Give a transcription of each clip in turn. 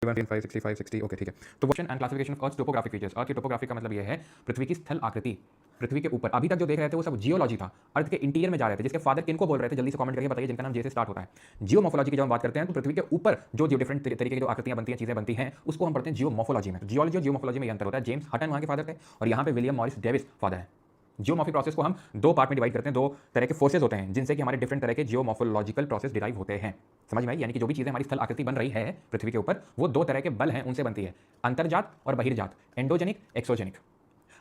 5, 65, 60 okay ठीक है। तो question and classification of earth topographic features. Earth की टोपोग्राफी का मतलब ये है पृथ्वी की स्थल आकृति। पृथ्वी के ऊपर अभी तक जो देख रहे थे वो सब जियोलॉजी था, अर्थ के इंटीरियर में जा रहे थे, जिसके फादर किनको बोल रहे थे जल्दी से कमेंट करके बताइए, जिनका नाम जे से स्टार्ट होता है। जियोमोफोलॉजी की जब हम बात करते हैं तो पृथ्वी के ऊपर जो जो डिफरेंट तरीके की जो आकृतियां बनती हैं, चीजें बनती हैं, उसको हम पढ़ते हैं जियोमोफोलॉजी में। जियोलॉजी और जियोमोफोलॉजी में ये अंतर होता है। जेम्स हटन वहां के फादर थे और यहाँ पे विलियम मॉरिस डेविस फादर है। जियोमॉर्फिक प्रोसेस को हम दो पार्ट में डिवाइड करते हैं। दो तरह के फोर्सेज होते हैं जिनसे कि हमारे डिफरेंट तरह के जियोमॉर्फोलॉजिकल प्रोसेस डिराइव होते हैं। समझ में आई? यानी कि जो भी चीजें हमारी स्थल आकृति बन रही है पृथ्वी के ऊपर, वो दो तरह के बल हैं, उनसे बनती है, अंतर्जात और बहिर्जात, एंडोजेनिक, एक्सोजेनिक।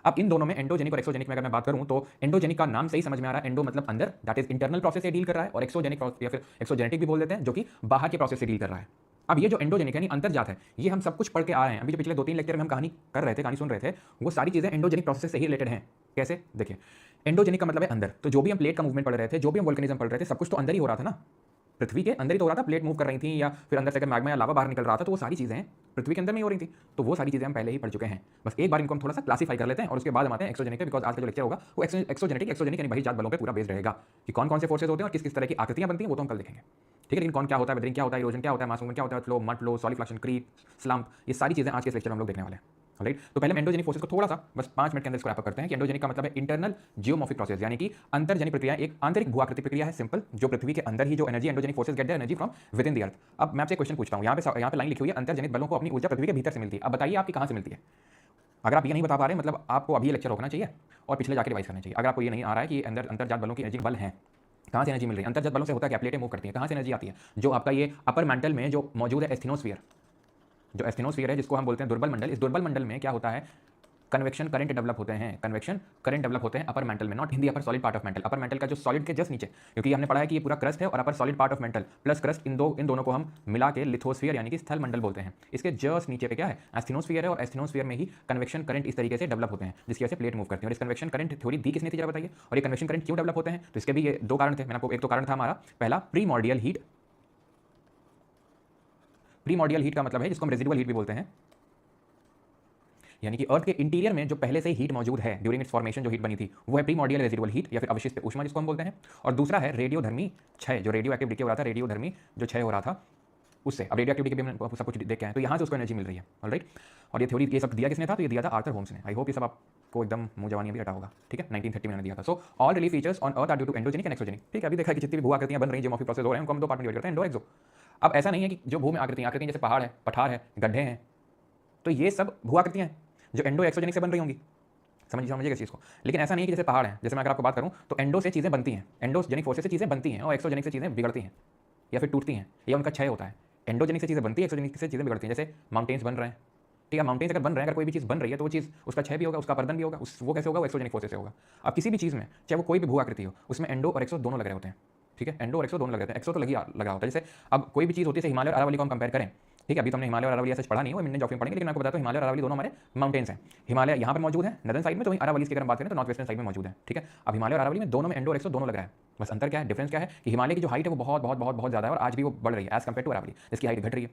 अब इन दोनों में एंडोजेनिक और एक्सोजेनिक में अगर मैं बात करूं तो एंडोजेनिक का नाम से ही समझ में आ रहा है, एंडो मतलब अंदर, दैट इज इंटरनल प्रोसेस से डील कर रहा है, और एक्सोजेनिक या फिर एक्सोजेनेटिक भी बोल देते हैं, जो कि बाहर के प्रोसेस से डील कर रहा है। अब ये जो एंडोजेनिक यानी अंतर्जात है, ये हम सब कुछ पढ़ के आ रहे हैं। अभी जो पिछले 2-3 लेक्चर में हम कहानी कर रहे थे, कहानी सुन रहे थे, वो सारी चीजें एंडोजेनिक प्रोसेस से ही रिलेटेड हैं। कैसे? देखिए, एंडोजेनिक का मतलब है अंदर। तो जो भी हम प्लेट का मूवमेंट पढ़ रहे थे, जो भी हम वोल्केनिज्म पढ़ रहे थे, सब कुछ तो अंदर ही हो रहा था ना, पृथ्वी के अंदर ही तो हो रहा था। प्लेट मूव कर रही थी या फिर अंदर से अगर मैग्मा या लावा बाहर निकल रहा था, तो वो सारी चीजें पृथ्वी के अंदर में ही हो रही थी। तो वो सारी चीजें हम पहले ही पढ़ चुके हैं। बस एक बार इनको हम थोड़ा सा क्लासीफाई कर लेते हैं और उसके बाद हम आते हैं एक्सोजेनिक पे, बिकॉज आज का जो लेक्चर होगा वो एक्सोजेनिक यानी बहिर्जात बलों पे पूरा बेस्ड रहेगा कि कौन कौन से फोर्सेज होते हैं और किस किस तरह की आकृतियां बनती हैं, वो तो हम कल देखेंगे। ठीक है, लेकिन कौन क्या होता है, वेदरिंग क्या होता है, इरोजन क्या होता है, मास मूवमेंट क्या होता है, flow, mud flow, solifluction, creep, slump, ये सारी चीजें आज के इस लेक्चर में हम लोग देखने वाले हैं। राइट, तो पहले हम एंडोजेनिक फोर्सेस को थोड़ा सा बस 5 मिनट के अंदर इसको रैप अप करते हैं कि एंडोजेनिक का मतलब है इंटरनल जियोमॉर्फिक प्रोसेस, यानी कि अंतर्जनिक प्रक्रिया, एक आंतरिक भूआकृतिक प्रक्रिया है, सिंपल, जो पृथ्वी के अंदर ही जो energy, endogenic forces get the energy from with in the अर्थ। अब मैं आपसे क्वेश्चन पूछता हूं, यहाँ पे लाइन लिखी हुई है, अंतर्जनित बलों को अपनी ऊर्जा पृथ्वी के भीतर से मिलती है। अब बताइए आपकी कहां से मिलती है? अगर आप ये नहीं बता पा रहे, मतलब आपको अभी ये लेक्चर रोकना चाहिए और पिछले जाकर रिवाइज करना चाहिए। अगर आपको ये नहीं आ रहा है कि अंदर अंतर्जात बलों की एनर्जी बल है, कहां से एनर्जी मिल रही है? अंतर्जात बलों से होता है क्या, प्लेटें मूव करती हैं, कहां से एनर्जी आती है? जो आपका ये अपर मेंटल में जो मौजूद है एस्थेनोस्फीयर, जो एस्थेनोस्फीयर है, जिसको हम बोलते हैं दुर्बल मंडल, इस दुर्बल मंडल में क्या होता है, कन्वेक्शन करंट डेवलप होते हैं। कन्वेक्शन करंट डेवलप होते हैं अपर मेंटल में, not Hindi upper solid part of mental, upper mantle का जो सॉलिड के जस्ट नीचे, क्योंकि हमने पढ़ा है कि ये पूरा क्रस्ट है और upper solid part of mantle plus crust, इन दोनों को हम मिला के लिथोस्फीयर यानी कि स्थल मंडल बोलते हैं। इसके जस्ट नीचे पे क्या है, एस्थेनोस्फीयर है, और एस्थेनोस्फीयर में ही कन्वेक्शन करंट इस तरीके से डेवलप होते हैं जिसकी वजह से प्लेट मूव करती है। और इस कन्वेक्शन करंट थ्योरी दी किसने थी जरा बताइए? और ये कन्वेक्शन करंट क्यों डेवलप होते हैं? तो इसके भी ये दो कारण थे। मैंने आपको, एक तो कारण था हमारा पहला प्रीमॉर्डियल हीट। प्रीमॉर्डियल हीट का मतलब है जिसको हम रेजिडुअल हीट भी बोलते हैं, यानी कि अर्थ के इंटीरियर में जो पहले से ही हीट मौजूद है, ड्यूरिंग इट्स फॉर्मेशन जो हीट बनी थी, वो है प्रीमॉर्डियल रेजिडुअल हीट या फिर अवशिष्ट ऊष्मा जिसको हम बोलते हैं। और दूसरा है रेडियोधर्मी क्षय, जो रेडियो एक्टिव डिके हो रहा था, रेडियोधर्मी जो क्षय हो रहा था उससे। अब रेडियो एक्टिविटी के भी हम सब कुछ देख के आए, तो यहाँ से उसको एनर्जी मिल रही है। ऑलराइट, और ये थ्योरी, ये सब दिया किसने था? तो ये दिया था आर्थर होम्स ने। आई होप ये सब आपको एकदम मुंह जवानी भी हटा होगा। ठीक है, 1930 में मैंने दिया था। So all relief features on earth are due to endogenic and exogenic. ठीक है, अभी देखा कि जितनी भी भू आकृतियां बन रही हैं, जियोमॉर्फिक प्रोसेस हो रहे हैं, उनको हम दो पार्ट में डिवाइड करते हैं, एंडो एक्सो। अब ऐसा नहीं है कि जो भू में आकृतियां जैसे पहाड़ है, पठार है, गड्ढे हैं, तो ये सब भू आकृतियां हैं जो एंडो एक्सोजेनिक से बन रही होंगी। समझिएगा इस चीज़ को। लेकिन ऐसा नहीं है कि जैसे पहाड़ है, जैसे मैं अगर आपको बात करूं तो एंडो से चीज़ें बनती हैं, एंडोजेनिक फोर्सेस से चीज़ें बनती हैं, और एक्सोजेनिक से चीज़ें बिगड़ती हैं या फिर टूटती हैं, या उनका क्षय होता है। एंडोजेनिक से चीज़ें बनती है, एक्सोजेनिक से चीज़ें बिगड़ती हैं। जैसे माउंटेन्स बन रहे हैं, ठीक है, माउंटेन्स अगर बन रहे हैं, अगर कोई भी चीज़ बन रही है तो वो चीज़, उसका क्षय भी होगा, उसका पर्दन भी होगा, वो कैसे होगा? वो एक्सोजेनिक फोर्सेस से होगा। अब किसी भी चीज़ में, चाहे वो कोई भी भू आकृति हो, उसमें एंडो और एक्सो दोनों लग रहे होते हैं। ठीक है, एंडो और एक्सो दोनों लग रहे हैं। एक्सो तो लगा होता है। जैसे अब कोई भी चीज़ होती है, जैसे हिमालय और अरावली को हम कंपेयर करें, ठीक है, अभी तो हमने हिमालय और अरावली ऐसे पढ़ा नहीं है, मिनट जॉब में पढ़ेंगे, लेकिन मैं आपको बताता हूँ हिमालय और अरावली दोनों हमारे माउंटेन्स हैं। हिमालय यहाँ पर मौजूद है नदन साइड में, तो वहीं अरावली की अगर हम बात करें तो नॉर्थ वेस्टर्न साइड में मौजूद है। ठीक है, अब हिमालय और अरावली में दोनों में एंडो और एक्सो दोनों लग रहा है। बस अंतर क्या है, डिफरेंस क्या है कि हिमालय की जो हाइट है वो बहुत बहुत बहुत बहुत ज़्यादा है और आज भी वो बढ़ रही है एज कम्पेयर टू अरावली, जिसकी हाइट घट रही है।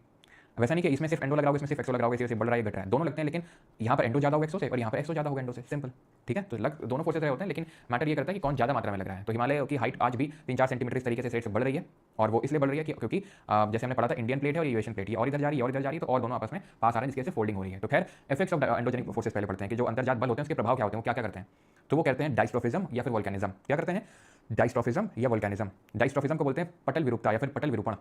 वैसा नहीं कि इसमें सिर्फ एंडो लग रहा होगा, इसमें सिर्फ एक्सो लग रहा होगा, इसी से बढ़ रहा है, घट रहा है, दोनों लगते हैं, लेकिन यहाँ पर एंडो ज़्यादा होगा एक्सो से और यहाँ पर एक्सो ज़्यादा होगा एंडो से, सिंपल। ठीक है, तो दोनों फोर्सेस रहे होते हैं, लेकिन मैटर ये करता है कि कौन ज़्यादा मात्रा में लग रहा है। तो हिमालय की हाइट आज भी 3-4 सेंटीमीटर इस तरीके से रेट से बढ़ रही है, और वो इसलिए बढ़ रही है क्योंकि जैसे हमने पढ़ा था, इंडियन प्लेट है और यूएशियन प्लेट, ये और इधर जा रही है और इधर जा रही है, तो और दोनों आपस में पास आ रहे हैं, जिसकी वजह से फोल्डिंग हो रही है। तो खैर, इफेक्ट्स ऑफ एंडोजेनिक फोर्सेस पहले पढ़ते हैं कि जो अंतर्जात बल होते हैं उसके प्रभाव क्या होते हैं, वो क्या क्या करते हैं। तो वो कहते हैं डाइस्ट्रोफिज्म या फिर वोल्केनिज्म। क्या करते हैं? डाइस्ट्रोफिज्म या वोल्केनिज्म। डाइस्ट्रोफिज्म को बोलते हैं पटल विरूपता या फिर पटल विरूपण।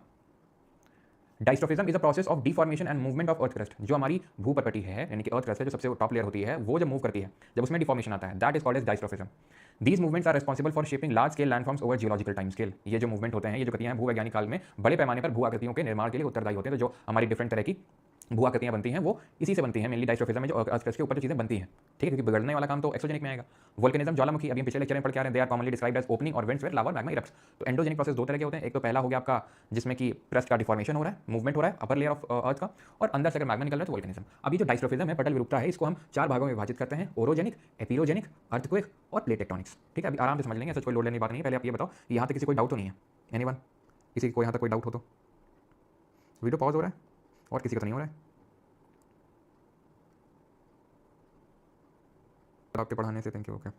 Diastrophism is a process of deformation and movement of earth crust. जो हमारी भूपटपटी है, यानी कि अर्थ क्रस्ट है, जो सबसे टॉप लेयर होती है, वो जब मूव करती है, जब उसमें डिफॉर्मेशन आता है, that is called as diastrophism. These movements are responsible for shaping large scale landforms over geological time scale. ये जो मूवमेंट होते हैं, ये जो गतियां हैं, भूवैज्ञानिक काल में बड़े पैमाने पर भू आकृतियों के निर्माण के लिए उत्तरदायी होते हैं। तो जो हमारी डिफरेंट तरह की भू आकृतियां बनती हैं, वो इसी से बनती हैं, मेनली डाइस्ट्रोफिज्म में जो अर्थ क्रस्ट के ऊपर जो चीजें बनती हैं। ठीक है, क्योंकि बिगड़ने वाला काम तो एक्सोजेनिक में आएगा। वोल्केनिज्म, ज्वालामुखी, अभी हम पिछले लेक्चर में पढ़ के आ रहे हैं, they are commonly described as opening और vents where lava magma erupts. तो एंडोजेनिक प्रोसेस दो तरह के होते हैं। एक तो पहला हो गया आपका जिसमें कि क्रस्ट का डिफॉर्मेशन हो रहा है, मूवमेंट हो रहा है अपर लेयर ऑफ अर्थ का, और अंदर से अगर मैग्मा निकल रहा है तो वोल्केनिज्म। अभी जो डाइस्ट्रोफिज्म है, पटल विरूपता है, इसको हम 4 भागों में विभाजित करते हैं, ओरोजेनिक, एपिरोजेनिक, अर्थक्वेक और प्लेट टेक्टोनिक्स। ठीक है, अभी आराम से समझ लेंगे, ऐसा कोई लोड लेने की बात नहीं है। पहले आप ये बताओ, यहाँ तक किसी कोई डाउट तो नहीं है? एनीवन? किसी को यहाँ तक कोई डाउट हो तो? वीडियो पॉज हो रहा है और किसी का तो नहीं हो रहा है? आपके पढ़ाने से थैंक यू। ओके,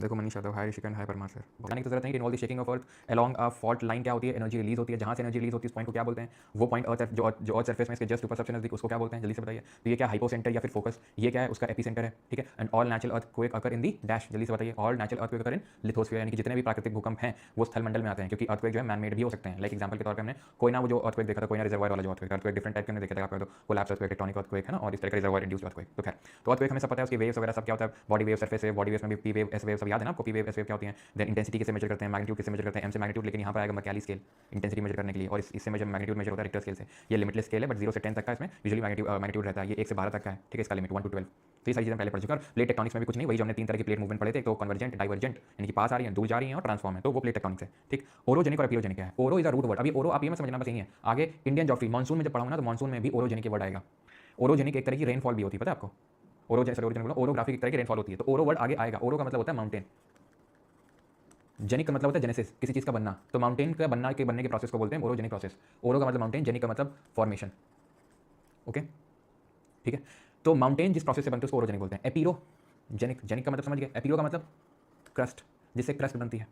देखो Manish Yadav, hi Rishikan, hi Parmar sir. बताने की जरूरत नहीं कि involve the shaking of earth along a fault line क्या होती है, एनर्जी रिलीज होती है, जहां से एनर्जी रिलीज होती है इस पॉइंट को क्या बोलते हैं, वो पॉइंट अर्थ जो अर्थ सरफेस में इसके जस्ट ऊपर सबसे नजदीक, उसको क्या बोलते हैं, जल्दी से बताइए। तो ये क्या हाइपोसेंटर या फिर फोकस, ये क्या है, उसका एपिसेंटर है, ठीक है। And all natural earthquake occur in the dash, जल्दी से बताइए, ऑल नेचुरल अर्थक्वेक अकर इन लिथोस्फीयर, यानी कि जितने भी प्राकृतिक भूकंप हैं वो स्थल मंडल में आते हैं, क्योंकि अर्थक्वेक जो है मैन मेड भी हो सकते हैं। लाइक एग्जांपल के तौर पे हमने कोयना वो जो अर्थक्वेक देखा था, कोयना रिजर्वायर वाला जो अर्थक्वेक डिफरेंट टाइप के हमने देखे थे, आपको तो कोलैप्स अर्थक्वेक, टेक्टोनिक अर्थक्वेक है ना, और इस तरह का रिजर्वायर इंड्यूस्ड अर्थक्वेक। तो खैर, तो अर्थक्वेक हमें सब पता है, उसकी वेव्स वगैरह सब क्या होता है, body wave, surface wave, body waves में भी पी वेव, एस वेव सब याद है ना आपको, पी वेव, एस वेव क्या होती है, देन इंटेंसिटी कैसे मेजर करते हैं, मैग्नीट्यूड कैसे मेजर करते हैं, एम से मैग्नीट्यूड, लेकिन यहाँ पर आएगा मैकेली स्केल इंटेंसिटी मेजर करने के लिए, और इससे मेजर मैग्नीट्यूड मेजर होता है रिक्टर स्केल से। ये लिमिटलेस स्केल है, बट 0 से 10 तक का इसमें यूजुअली मैग्नीट्यूड रहता है, ये 1 से 12 तक का है, ठीक है, इसका लिमिट 1 to 12। तो ये सारी चीज़ें पहले पढ़ चुका। और प्लेट टेक्टोनिक्स में भी कुछ नहीं, वही जो हमने 3 तरह की प्लेट मूवमेंट पढ़े थे, तो कन्वर्जेंट, डाइवर्जेंट, यानी कि पास आ रही है, दूर जा रही है, और ट्रांसफॉर्म है, तो वो प्लेट टेक्टोनिक्स है, ठीक। ओरोजेनिक और एपिरोजेनिक है, ओरो इज अ रूट वर्ड। अभी ओरो आप ये मत समझना बस यही है, आगे इंडियन ज्योग्राफी मानसून में जब पढ़ाऊंगा ना, तो मानसून में भी ओरोजेनिक वर्ड आएगा। ओरोजेनिक एक तरह की रेनफॉल भी होती है, पता है आपको, ओरोग्राफी एक तरह की रेनफॉल होती है, तो ओरो वर्ड आगे आएगा। ओरो का मतलब होता है माउंटेन, जेनिक का मतलब होता है जेनेसिस, किसी चीज़ का बनना, तो माउंटेन का बनने के प्रोसेस को बोलते हैं ओरोजेनिक प्रोसेस। ओरो का मतलब माउंटेन, जेनिक का मतलब फॉर्मेशन, ओके, ठीक है। तो माउंटेन जिस प्रोसेस से बनते हैं उसको ओरोजेनिक बोलते हैं। एपिरोजेनिक, जेनिक का मतलब समझ गए, एपिरो का मतलब क्रस्ट, जिससे क्रस्ट बनती है।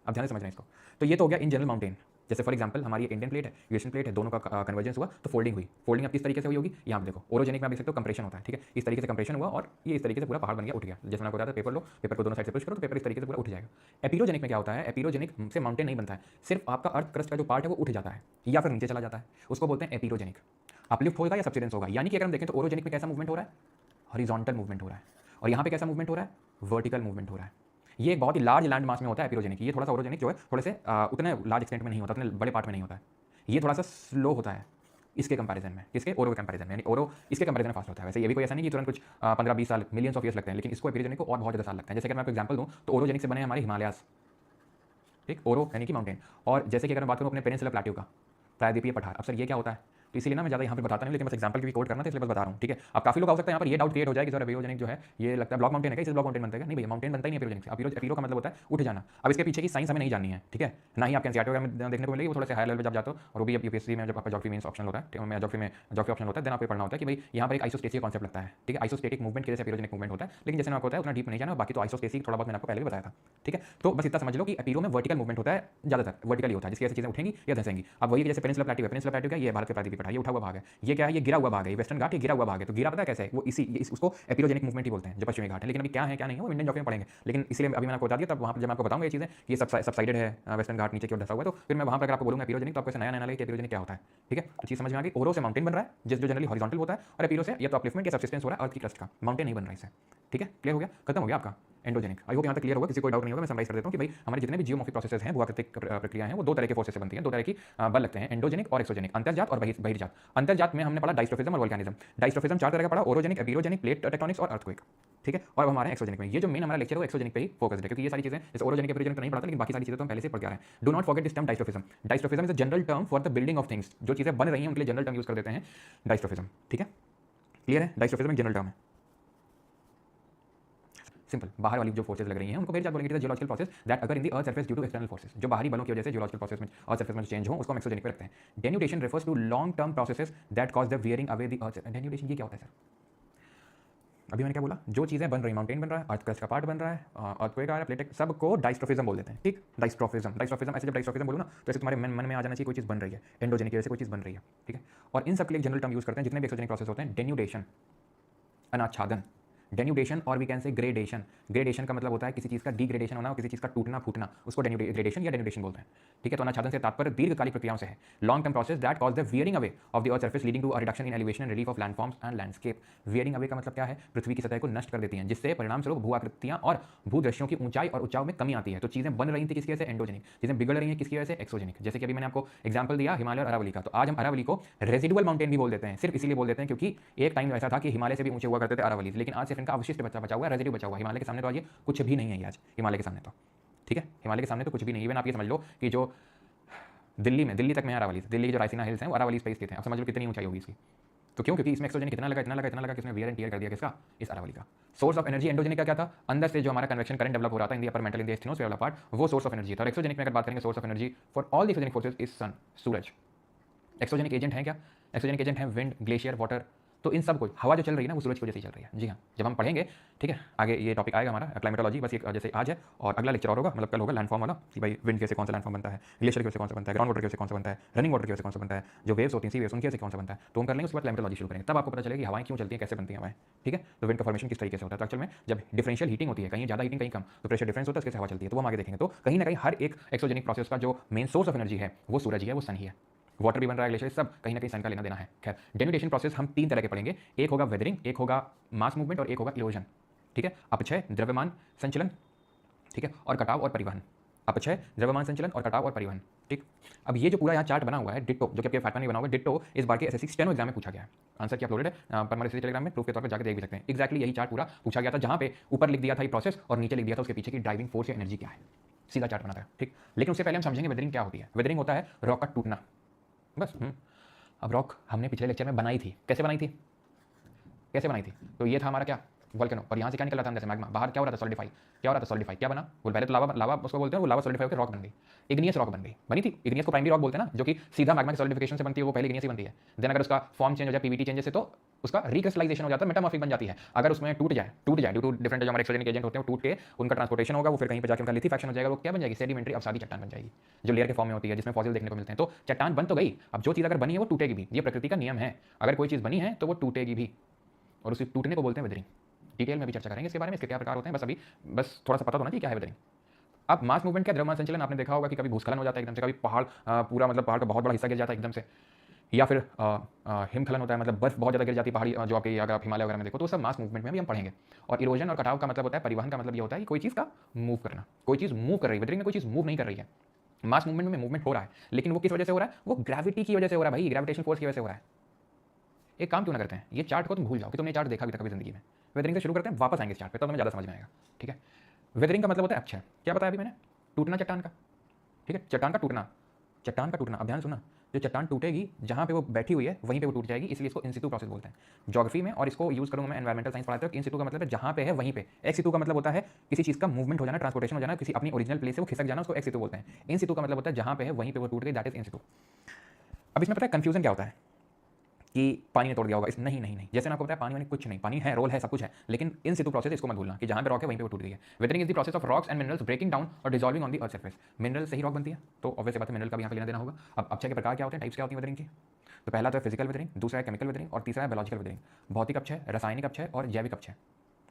अब ध्यान से समझना इसको। तो ये तो हो गया इन जनरल माउंटेन। जैसे फॉर एग्जांपल हमारी इंडियन प्लेट है, यूएशियन प्लेट है, दोनों का कन्वर्जेंस हुआ तो फोल्डिंग हुई। फोल्डिंग अब किस तरीके से हुई होगी, यहाँ पे देखो, ओरोजेनिक में आप देख सकते हो कंप्रेशन होता है, ठीक है, इस तरीके से कंप्रेशन हुआ और ये इस तरीके से पूरा पहाड़ बन गया, उठ गया। जैसे मैंने आपको बताया था, पेपर लो, पेपर को दोनों साइड से पुश करो तो पेपर इस तरीके से पूरा उठ जाएगा। एपिरोजेनिक में क्या होता है, एपिरोजेनिक से माउंटेन नहीं बनता है, सिर्फ आपका अर्थ क्रस्ट का जो पार्ट है वो उठ जाता है या फिर नीचे चला जाता है, उसको बोलते हैं एपिरोजेनिक। अपलिफ्ट होगा या सब्सिडेंस होगा, यानी कि अगर हम देखें तो ओरोजेनिक में कैसा मूवमेंट हो रहा है, हॉरिजॉन्टल मूवमेंट हो रहा है, और यहाँ पे कैसा मूवमेंट हो रहा है, वर्टिकल मूवमेंट हो रहा है। ये एक बहुत ही लार्ज लैंड मास में होता है एपिरोजेनिक, ये थोड़ा सा ओरोजेनिक जो है थोड़े से उतने लार्ज एक्सटेंट में नहीं होता, उतने बड़े पार्ट में नहीं होता है, ये थोड़ा सा स्लो होता है इसके कंपैरिजन में, किसके, ओरो के कंपैरिजन में, यानी ओरो इसके कंपैरिजन में फास्ट होता है। वैसे ये भी कोई ऐसा नहीं कि तुरंत कुछ 15-20 साल, मिलियंस ऑफ ईयर्स लगते हैं, लेकिन इसको एपिरोजेनिक को और बहुत ज़्यादा साल लगता है। जैसे कि मैं आपको एग्जांपल दूं तो ओरोजेनिक से बने हमारे हिमालयास, ठीक, ओरो यानी कि माउंटेन। और जैसे कि अगर मैं बात करूँ अपने पेनिनसुलर प्लेट्यू का, प्रायद्वीपीय पठार, अब सर ये क्या होता है, तो इसीलिए ना मैं ज़्यादा यहाँ पे बताता नहीं, लेकिन बस एग्जांपल की भी कोट करना था इसलिए बस बता रहा हूँ, ठीक है। अब काफी लोग हो सकते हैं यहाँ पर ये डाउट क्रिएट हो जाए कि सर एपिरोजेनिक जो है ये लगता है ब्लॉक माउंटेन है, इसे ब्लॉक माउंटेन बनता है, नहीं भैया, माउंटेन बनता ही नहीं एपिरोजेनिक से। एपिरो का मतलब होता है उठ जाना। अब इसके पीछे की साइंस हमें नहीं जाननी है, ठीक है, ना ही आपके एनसीईआरटी में देखने को मिलेगी, वो थोड़ा से हाई लेवल पे जब जाते हो, और वो भी यूपीएससी में जब आपका ज्योग्राफी मेंस ऑप्शन होता है, ज्योग्राफी ऑप्शन होता है, देन आपको पढ़ना होता है कि भाई यहाँ पर एक आइसोस्टेसी कॉन्सेप्ट लगता है, ठीक है, आइसोस्टेटिक मूवमेंट के जैसे एपिरोजेनिक मूवमेंट होता है, लेकिन जैसे आपको होता है उतना डीप नहीं जाना, बाकी तो आइसोस्टेसी थोड़ा बहुत मैंने आपको पहले भी बताया था, ठीक है। तो बस इतना समझ लो कि एपिरो में वर्टिकल मूवमेंट होता है, ज़्यादातर वर्टिकल होता है, जिसकी ऐसी चीज़ें उठेंगी या धंसेंगी। अब वही जैसे पेनिनसुलर प्लेट्यू है, पेनिनसुलर प्लेट्यू क्या, ये भारत के प्रायद्वीपीय पठार, ये उठा हुआ भाग है, ये क्या है, ये गिरा हुआ भाग है, वेस्टर्न घाट ये गिरा हुआ भाग है। तो गिरा पता है कैसे है, वो उसको एपिरोजेनिक मूवमेंट ही बोलते हैं, जो पश्चिमी घाट है। लेकिन अभी क्या है क्या नहीं है वो इंडियन ज्योग्राफी में पढ़ेंगे, लेकिन इसलिए अभी मैंने आपको बता दिया, तब वहाँ पर जब मैं आपको बताऊंगा ये चीज़ें, ये सबसाइडेड है, वेस्टर्न घाट नीचे की ओर धसा हुआ है, तो फिर मैं वहाँ पर अगर आपको बोलूंगा एपिरोजेनिक, तो आपको ऐसा नया नया लगे कि एपिरोजेनिक क्या होता है, ठीक है। तो चीज़ समझ में आ गई, ओरो से माउंटेन बन रहा है, जो जनरली हॉरिजॉन्टल होता है, और एपिरो से या तो अपलिफ्टमेंट या सब्सिस्टेंस हो रहा है अर्थ की क्रस्ट का, माउंटेन नहीं बन रहा है इससे, ठीक है। क्लियर हो गया, खत्म हो गया आपका एंडोजेनिक। आई होप यहाँ तक क्लियर होगा, किसी को डाउट नहीं होगा। मैं समराइज कर देता हूँ कि भाई हमारे जितने भी जियोमॉर्फिक प्रोसेसेस हैं, भूआकृतिक प्रक्रिया हैं, वो 2 तरह के फोर्सेस से बनती हैं, 2 तरह की बल लगते हैं, एंडोजेनिक और एक्सोजेनिक, अंतर्जात और बहिर्जात। अंतर्जात में हमने पढ़ा डाइस्ट्रोफिज्म और वोल्केनिज्म। डाइस्ट्रोफिज्म 4 तरह का पढ़ा, ओरोजेनिक, एपिरोजेनिक, प्लेट टेक्टोनिक्स और अर्थक्वेक, ठीक है। और अब हमारे एक्सोजेनिक में ये जो मेन हमारा लेक्चर है वो एक्सोजेनिक पे ही फोकस है, क्योंकि ये सारी चीजें जैसे ओरोजेनिक एपिरोजेनिक तो नहीं पढ़ाता, लेकिन बाकी सारी चीजें तो हम पहले से पढ़ के आ रहे हैं। Do not forget this term diastrophism. Diastrophism is a general term for the building of things, जो चीजें बन रही हैं उनके लिए जनरल टर्म यूज कर देते हैं डाइस्ट्रोफिज्म, ठीक है। क्लियर है, डाइस्ट्रोफिज्म एक जनरल टर्म है, सिंपल। बाहर वाली जो फोर्सेस लग रही हैं उनको मेरे साथ बोलेंगे geological process that occur in the earth surface due to external forces, जो बाहरी बलों की वजह से जियोलॉजिकल प्रोसेस में अर्थ सरफेस में चेंज हो, उसको हम एक्सोजेनिक पे रखते हैं। Denudation refers to long term processes that cause the wearing away the earth. Denudation ये क्या होता है सर, अभी मैंने क्या बोला, जो चीज़ें बन रही, माउंटेन बन रहा है, अर्थ क्रस्ट का पार्ट बन रहा है, अर्थक्वेक आ रहा है, प्लेट, सबको डाइस्ट्रोफिज्म बोल देते हैं, ठीक। डाइस्ट्रोफिज्म ऐसे जब डाइस्ट्रोफिज्म बोलूँ ना, तो ऐसे तुम्हारे मन में आ जाना चाहिए कोई चीज़ बन रही है, एंडोजेनिक की वजह से कोई चीज़ बन रही है, ठीक है। और इन सब के लिए जनरल टर्म यूज करते हैं जितने भी एक्सोजेनिक प्रोसेस होते हैं। डेन्यूडेशन अनाच्छादन, डेन्यूडेशन और we can say gradation. Gradation का मतलब होता है किसी चीज़ का डिग्रेडेशन होना और किसी चीज़ का टूटना फूटना, उसको ग्रेडेशन या डेन्यूडेशन बोलते हैं, ठीक है। तो अनाच्छादन से तात्पर्य दीर्घकालिक प्रक्रियाओं से है। Long term process that cause the wearing away of the earth surface leading to a reduction in elevation and relief of landforms and landscape. Wearing away का मतलब क्या है, पृथ्वी की सतह को नष्ट कर देती हैं, जिससे परिणाम स्वरूप भू आकृतियां और भूदृश्यों की ऊंचाई और उच्चाव में कमी आती है। तो चीज़ें बन रही थी किसकी वजह से, एंडोजेनिक, चीज़ें बिगड़ रही हैं किसकी वजह से, एक्सोजेनिक। जैसे कि अभी मैंने आपको एग्जाम्पल दिया हिमालय और अरावली का, तो आज हम अरावली को रेजिडुअल माउंटेन भी बोल देते हैं, सिर्फ इसीलिए बोल देते हैं क्योंकि एक टाइम ऐसा था कि हिमालय से भी ऊंचे हुआ करते थे अरावली, लेकिन आज सिर्फ इनका अवशिष्ट बचा हुआ है, रेजिडू बचा हुआ है। हिमालय के सामने तो आज ये कुछ भी नहीं है, आज हिमालय के सामने तो, ठीक है, हिमालय के सामने तो कुछ भी नहीं। इवन आप ये समझ लो कि जो दिल्ली तक में अरावली, दिल्ली के जो रायसीना हिल्स हैं वो अरावली स्पेस स्थित हैं। अब समझ लो कितनी ऊंचाई होगी इसकी। तो क्यों, क्योंकि इसमें एक्सोजेनिक इतना लगा कि इसने वियर एंड टियर कर दिया किसका, इस अरावली का। सोर्स ऑफ एनर्जी एंडोजेनिक का क्या था, अंदर से जो हमारा कन्वेक्शन करंट डेवलप हो रहा था in the upper mantle in the asthenosphere part, वो सोर्स ऑफ एनर्जी था। और एक्सोजेनिक में अगर बात करेंगे source of energy for all the exogenic forces is sun, सूरज। एक्सोजेनिक एजेंट है क्या, एक्सोजेनिक एजेंट है विंड, ग्लेशियर, वाटर। तो इन सब को हवा जो चल रही है ना वो सूरज की वजह से चल रही है। जी हाँ, जब हम पढ़ेंगे ठीक है आगे ये टॉपिक आएगा हमारा क्लाइमेटोलॉजी, बस ये जैसे आज है और अगला लेक्चर और होगा, मतलब कल होगा लैंडफॉर्म वाला कि भाई विंड कैसे कौन सा लैंडफॉर्म बनता है, ग्लेशियर कैसे कौन सा बनता है, ग्राउंड वाटर कैसे कौन सा बनता है, रनिंग वाटर कैसे कौन सा बनता है, जो वेव्स होती हैं सी वेव्स उनके कैसे कौन सा बनता है, तो हम कर लेंगे। उसके बाद क्लाइमेटोलॉजी शुरू करेंगे, तब आपको पता चलेगा कि हवाएं क्यों चलती हैं, कैसे बनती हैं हवाएं। ठीक है, तो विंड का फॉर्मेशन किस तरीके से होता है। तो एक्चुअल में जब डिफरेंशियल हीटिंग होती है, कहीं ज़्यादा हीटिंग कहीं कम, तो प्रेशर डिफरेंस होता है, उसके हवा चलती है, तो वो हम आगे देखेंगे। तो कहीं ना कहीं हर एक एक्सोजेनिक प्रोसेस का जो मेन सोर्स ऑफ एनर्जी है वो सूरज ही है, वो सन ही है। वाटर भी बन रहा है, ग्लेशियर, सब कहीं ना कहीं सन का लेना देना है। खैर, डेनुटेशन प्रोसेस हम 3 तरह के पढ़ेंगे, एक होगा वेदरिंग, एक होगा मास मूवमेंट और एक होगा इरोजन। ठीक है, अपक्षय, द्रव्यमान संचलन, ठीक है, और कटाव और परिवहन। अपक्षय, द्रव्यमान संचलन और कटाव और परिवहन। ठीक, अब ये जो पूरा यहाँ चार्ट बना हुआ है डिट्टो, जो कि आपके फैक्टर में बना हुआ है डिट्टो, इस बार के एसएससी स्टेनो एग्जाम में पूछा गया है। आंसर की अपलोडेड है पर हमारे टेलीग्राम में, प्रूफ के तौर पर जाकर देख भी सकते हैं। एक्जैक्टली यही चार्ट पूरा पूछा गया था, जहाँ पे ऊपर लिख दिया था ये प्रोसेस और नीचे लिख दिया था उसके पीछे की ड्राइविंग फोर्स या एनर्जी क्या है। सीधा चार्ट बना था। ठीक, लेकिन उससे पहले हम समझेंगे वेदरिंग क्या होती है। वेदरिंग होता है रॉक का टूटना, बस। अब रॉक हमने पिछले लेक्चर में बनाई थी, कैसे बनाई थी, कैसे बनाई थी, तो ये था हमारा क्या वोल्केनो, और यहाँ से क्या निकल रहा था, जैसे मैग्मा, बाहर क्या हो रहा था, सॉलिडिफाई, क्या हो रहा था, सॉलिडिफाई, क्या बना, वो पहले तो लावा, लावा उसको बोलते हैं, वो लावा सॉलिडिफाई होकर रॉक बन गई, इग्नियस रॉक बन गई, बनी थी। इग्नियस को प्राइमरी रॉक बोलते हैं ना, जो कि सीधा मैग्मा के सॉलिडिफिकेशन से बनती है, वो पहले इग्नियस ही बनती है। देन अगर उसका फॉर्म चेंज हो जाए पीवीटी चेंजेस से, तो उसका रिक्रिस्टलाइजेशन हो जाता है, मेटामॉर्फिक बन जाती है। अगर उसमें टूट जाए ड्यू टू डिफरेंट जो हमारे एक्सोजेनिक एजेंट होते हैं, वो टूट के उनका ट्रांसपोर्टेशन होगा, वो फिर कहीं पर जाकर उनका लिथेफैक्शन हो जाएगा, वो क्या बन जाएगी, सेडिमेंट्री अवसादी चट्टान बन जाएगी, जो लेयर के फॉर्म में होती है, जिसमें फॉसिल देखने को मिलते हैं। तो चट्टान बन तो गई, अब जो चीज़ अगर बनी है वो टूटेगी भी, ये प्रकृति का नियम है। अगर कोई चीज़ बनी है तो वो टूटेगी भी, और उसी टूटने को बोलते हैं वेदरिंग। डिटेल में भी चर्चा करेंगे इसके बारे में, इसके क्या प्रकार होते हैं, बस अभी बस थोड़ा सा पता होना चाहिए क्या है वेदरिंग। अब मास मूवमेंट क्या, द्रव्यमान संचलन, आपने देखा होगा कि कभी भूस्खलन हो जाता है एकदम से, कभी पहाड़ पूरा मतलब पहाड़ का बहुत बड़ा हिस्सा गिर जाता है एकदम से, या फिर हिमखलन होता है, मतलब बर्फ बहुत ज़्यादा गिर जाती है पहाड़ी, जो आपके अगर आप हिमालय वगैरह में देखो, तो सब मास मूवमेंट में भी हम पढ़ेंगे। और इरोजन और कटाव का मतलब होता है, परिवहन का मतलब ये होता है कि कोई चीज़ का मूव करना, कोई चीज़ मूव कर रही है। वेदरिंग में कोई चीज़ मूव नहीं कर रही है, मास मूवमेंट में मूवमेंट हो रहा है, लेकिन वो किस वजह से हो रहा है, वो ग्रेविटी की वजह से हो रहा है भाई, ग्रेविटेशन फोर्स की वजह से हो रहा है। एक काम क्यों ना करते हैं, ये चार्ट को तुम भूल जाओ कि तुमने चार्ट देखा भी था कभी जिंदगी में। वेदरिंग से शुरू करते हैं, वापस आएंगे इस चार्ट पे, तो तुम्हें ज़्यादा समझ में आएगा। ठीक है, वेदरिंग का मतलब होता है अच्छा, क्या बताया अभी मैंने, टूटना चट्टान का। ठीक है, चट्टान का टूटना, चट्टान का टूटना। अब ध्यान सुना, जो चट्टान टूटेगी जहाँ पे वो बैठी हुई है वहीं पे वो टूट जाएगी, इसलिए इसको इन सितु प्रोसेस बोलते हैं ज्योग्राफी में, और इसको यूज करूँगा मैं एनवायरमेंटल साइंस पढ़ाते हो। इन सितु का मतलब है जहाँ पे है वहीं पे, एक्स सितु का मतलब होता है किसी चीज़ का मूवमेंट हो जाना, ट्रांसपोर्टेशन हो जाना, किसी अपनी ओरिजिनल प्लेस से वो खिसक जाना, उसको एक्स सितु बोलते हैं। इन सितु का मतलब होता है जहाँ पे है वहीं पे वो टूट गई, दैट इज इन सितु। अब इसमें पता है कंफ्यूजन क्या होता है कि पानी ने तोड़ दिया होगा, इस नहीं नहीं नहीं, जैसे आपको पता है पानी में कुछ नहीं, पानी है, रोल है, सब कुछ है, लेकिन इन सितु प्रोसेस इसको मत भूलना कि जहाँ पे रॉक है वहीं पे वो टूट गई है। Weathering is the process of rocks and minerals breaking down और dissolving on the earth surface. Mineral से ही रॉक बनती है, तो ऑब्वियस बात है मिनरल का भी यहाँ पे लेना देना होगा। अब अपक्षय के प्रकार क्या होते हैं, टाइप्स क्या होती है वेदरिंग की, तो पहला तो है फिजिकल वेदरिंग, दूसरा है केमिकल वेदरिंग और तीसरा है बायोलॉजिकल वेदरिंग, भौतिक अपक्षय, रासायनिक अपक्षय और जैविक अपक्षय।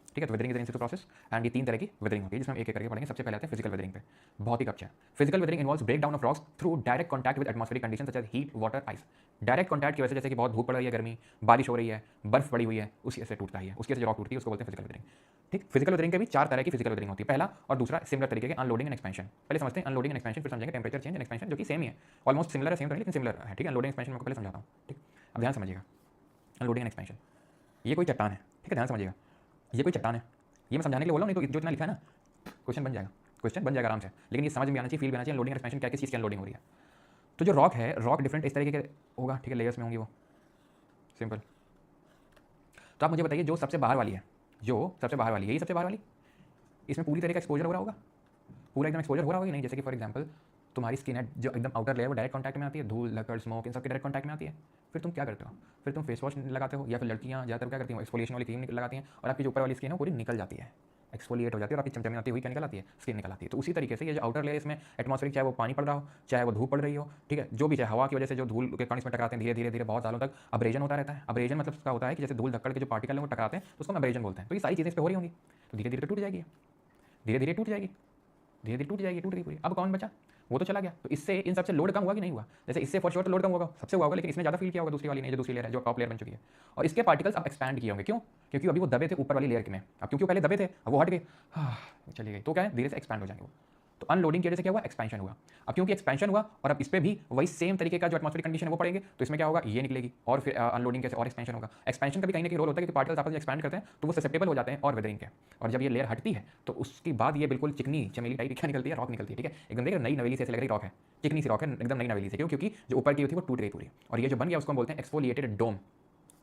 ठीक है, तो weathering is in situ process and ये 3 तरह की वेदरिंग होती है, जिसमें एक एक करके पढ़ेंगे। सबसे पहले आते हैं फिजिकल वेदरिंग पे, भौतिक अपक्षय। Physical weathering involves break down of rocks through direct contact with atmospheric condition such as heat, water, ice. Direct contact की वजह से, जैसे कि बहुत धूप पड़ रही है, गर्मी, बारिश हो रही है, बर्फ पड़ी हुई है, उसी से टूटता है, उसकी वजह से रॉक टूटती है, उसको बोलते हैं फिजिकल वेदरिंग। ठीक, फिजिकल वेदरिंग के भी 4 तरह की फिजिकल वेदरिंग होती है, पहला और दूसरा सिमिलर तरीके के, अनलोडिंग एंड एक्सपेंशन। पहले समझते हैं अनलोडिंग एंड एक्सपेंशन, फिर समझेंगे टेंपरेचर चेंज एंड एक्सपेंशन, जो कि सेम ही है, ऑलमोस्ट सिमिलर है, सेम तो नहीं लेकिन सिमिलर है। ठीक है, अनलोडिंग एक्सपेंशन मैं आपको पहले समझाता हूँ। ठीक, अब ध्यान समझिएगा, अनलोडिंग एंड एक्सपेंशन, ये कोई चट्टान है। ठीक है, ध्यान समझिएगा, ये कोई चट्टान है, ये मैं समझाने के लिए बोला हूँ, नहीं तो जो इतना लिखा है ना क्वेश्चन बन जाएगा, क्वेश्चन बन जाएगा आराम से, लेकिन ये समझ में आना चाहिए, फील भी आना चाहिए, अनलोडिंग एक्सपेंशन क्या, किस चीज़ की अनलोडिंग हो रही है। तो जो रॉक है, रॉक डिफरेंट इस तरीके के होगा, ठीक है, लेयर्स में होंगी वो, सिंपल। तो आप मुझे बताइए जो सबसे बाहर वाली है, जो सबसे बाहर वाली, यही सबसे बाहर वाली, इसमें पूरी तरह का एक्सपोजर हो रहा होगा, पूरा एकदम एक्सपोजर हो रहा होगा कि नहीं। जैसे कि फॉर एग्जांपल तुम्हारी स्किन है जो एकदम आउटर लेयर, वो डायरेक्ट कॉन्टैक्ट में आती है, धूल, लकड़, स्मोक, इन सब के डायरेक्ट कॉन्टैक्ट में आती है। फिर तुम क्या करते हो, फिर तुम फेस वॉश लगाते हो, या फिर लड़कियाँ ज़्यादातर क्या करती हैं, एक्सफोलिएशन वाली क्रीम लगाती हैं, और आपकी जो ऊपर वाली स्किन है पूरी निकल जाती है, एक्सफोलिएट हो जाती है, और आपकी चमचमी आती हुई क्या निकल आती है, स्किन निकल आती है। तो उसी तरीके से ये जो आउटर लेयर इसमें एटमॉस्फेरिक, चाहे वो पानी पड़ रहा हो, चाहे वो धूप पड़ रही हो, ठीक है, जो भी, चाहे हवा की वजह से जो धूल के कण इसमें टकराते हैं, धीरे धीरे धीरे बहुत सालों तक अब्रेजन होता रहता है। अब्रेजन मतलब क्या होता है कि जैसे धूल धक्कड़ के जो पार्टिकल है वो टकराते हैं, तो उसको हम अब्रेजन बोलते हैं। तो ये सारी चीज़ें इस पर हो रही होंगी, तो धीरे धीरे टूट जाएगी, धीरे धीरे टूट जाएगी, धीरे धीरे टूट जाएगी, टूट गई पूरी। अब कौन बचा, वो तो चला गया। तो इससे इन सबसे लोड कम हुआ कि नहीं हुआ, जैसे इससे फॉर श्योर लोड कम होगा, सबसे हुआ होगा, लेकिन इसने ज़्यादा फील किया होगा दूसरी वाली ने, जो दूसरी लेयर है, जो टॉप लेयर बन चुकी है। और इसके पार्टिकल्स अब एक्सपैंड किए होंगे, क्यों, क्योंकि अभी वो दबे थे ऊपर वाली लेयर में, अब क्योंकि पहले दबे थे, अब वो हट गए, चली गई, तो क्या है, धीरे से एक्सपैंड हो जाएंगे वो। तो अनलोडिंग की वजह से क्या हुआ, एक्सपेंशन हुआ। अब क्योंकि एक्सपेंशन हुआ और अब इस पर भी वही सेम तरीके का जो एटमॉस्फेरिक कंडीशन है वो पड़ेंगे, तो इसमें क्या होगा, ये निकलेगी, और फिर अनलोडिंग कैसे, और एक्सपेंशन होगा। एक्सपेंशन का भी कहीं ना कहीं रोल होता है कि पार्टिकल्स आपस में एक्सपैंड करते हैं, तो वो ससेप्टेबल हो जाते हैं और वेदरिंग के। और जब ये लेयर हटती है तो उसके बाद ये बिल्कुल चिकनी चमेली टाइप क्या निकलती है, रॉक निकलती है। ठीक है, एकदम देखिए नई नवेली से ऐसे लग रही रॉक है, चिकनी सी रॉक है, एकदम नई नवेली से, क्यों, क्योंकि जो ऊपर की थी वो टूट गई पूरी, और ये जो बन गया उसको हम बोलते हैं एक्सफोलिएटेड डोम।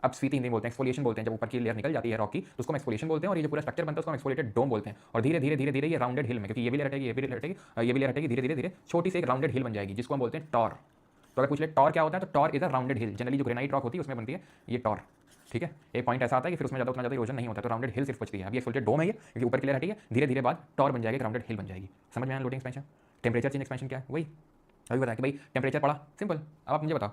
अब स्फीति हिंदी में बोलते हैं, एक्सफोलिएशन बोलते हैं, जब ऊपर की लेयर निकल जाती है रॉक की, तो उसको हम एक्सफोलिएशन बोलते हैं, और ये जो पूरा स्ट्रक्चर बनता है उसको हम एक्सफोलिएटेड डोम बोलते हैं। और धीरे धीरे धीरे धीरे ये राउंडेड हिल में, क्योंकि ये भी लेयर हटेगी, ये भी लेयर हटेगी, ये भी लेयर हटेगी, धीरे धीरे धीरे छोटी सी एक राउंडेड हिल बन जाएगी, जिसको हम बोलते हैं टॉर। तो अगर पूछ ले टॉर क्या होता है, तो tor is a rounded hill. Generally जो ग्रेनाइट रॉक होती है उसमें बनती है ये टॉर, ठीक है, एक पॉइंट ऐसा आता है कि फिर उसमें ज़्यादा उतना ज़्यादा इरोजन नहीं होता, तो राउंडेड हिल सिर्फ बचती है। अभी एक्सफोल्टेड डोम है ये, क्योंकि ऊपर की लेयर हटी है, धीरे धीरे बाद टॉर बन जाएगी, राउंडेड हिल बन जाएगी। समझ में आया loading expansion? Temperature change expansion क्या है? वही अभी बताया कि भाई टेम्परेचर पड़ा, सिंपल। अब आप मुझे बताओ,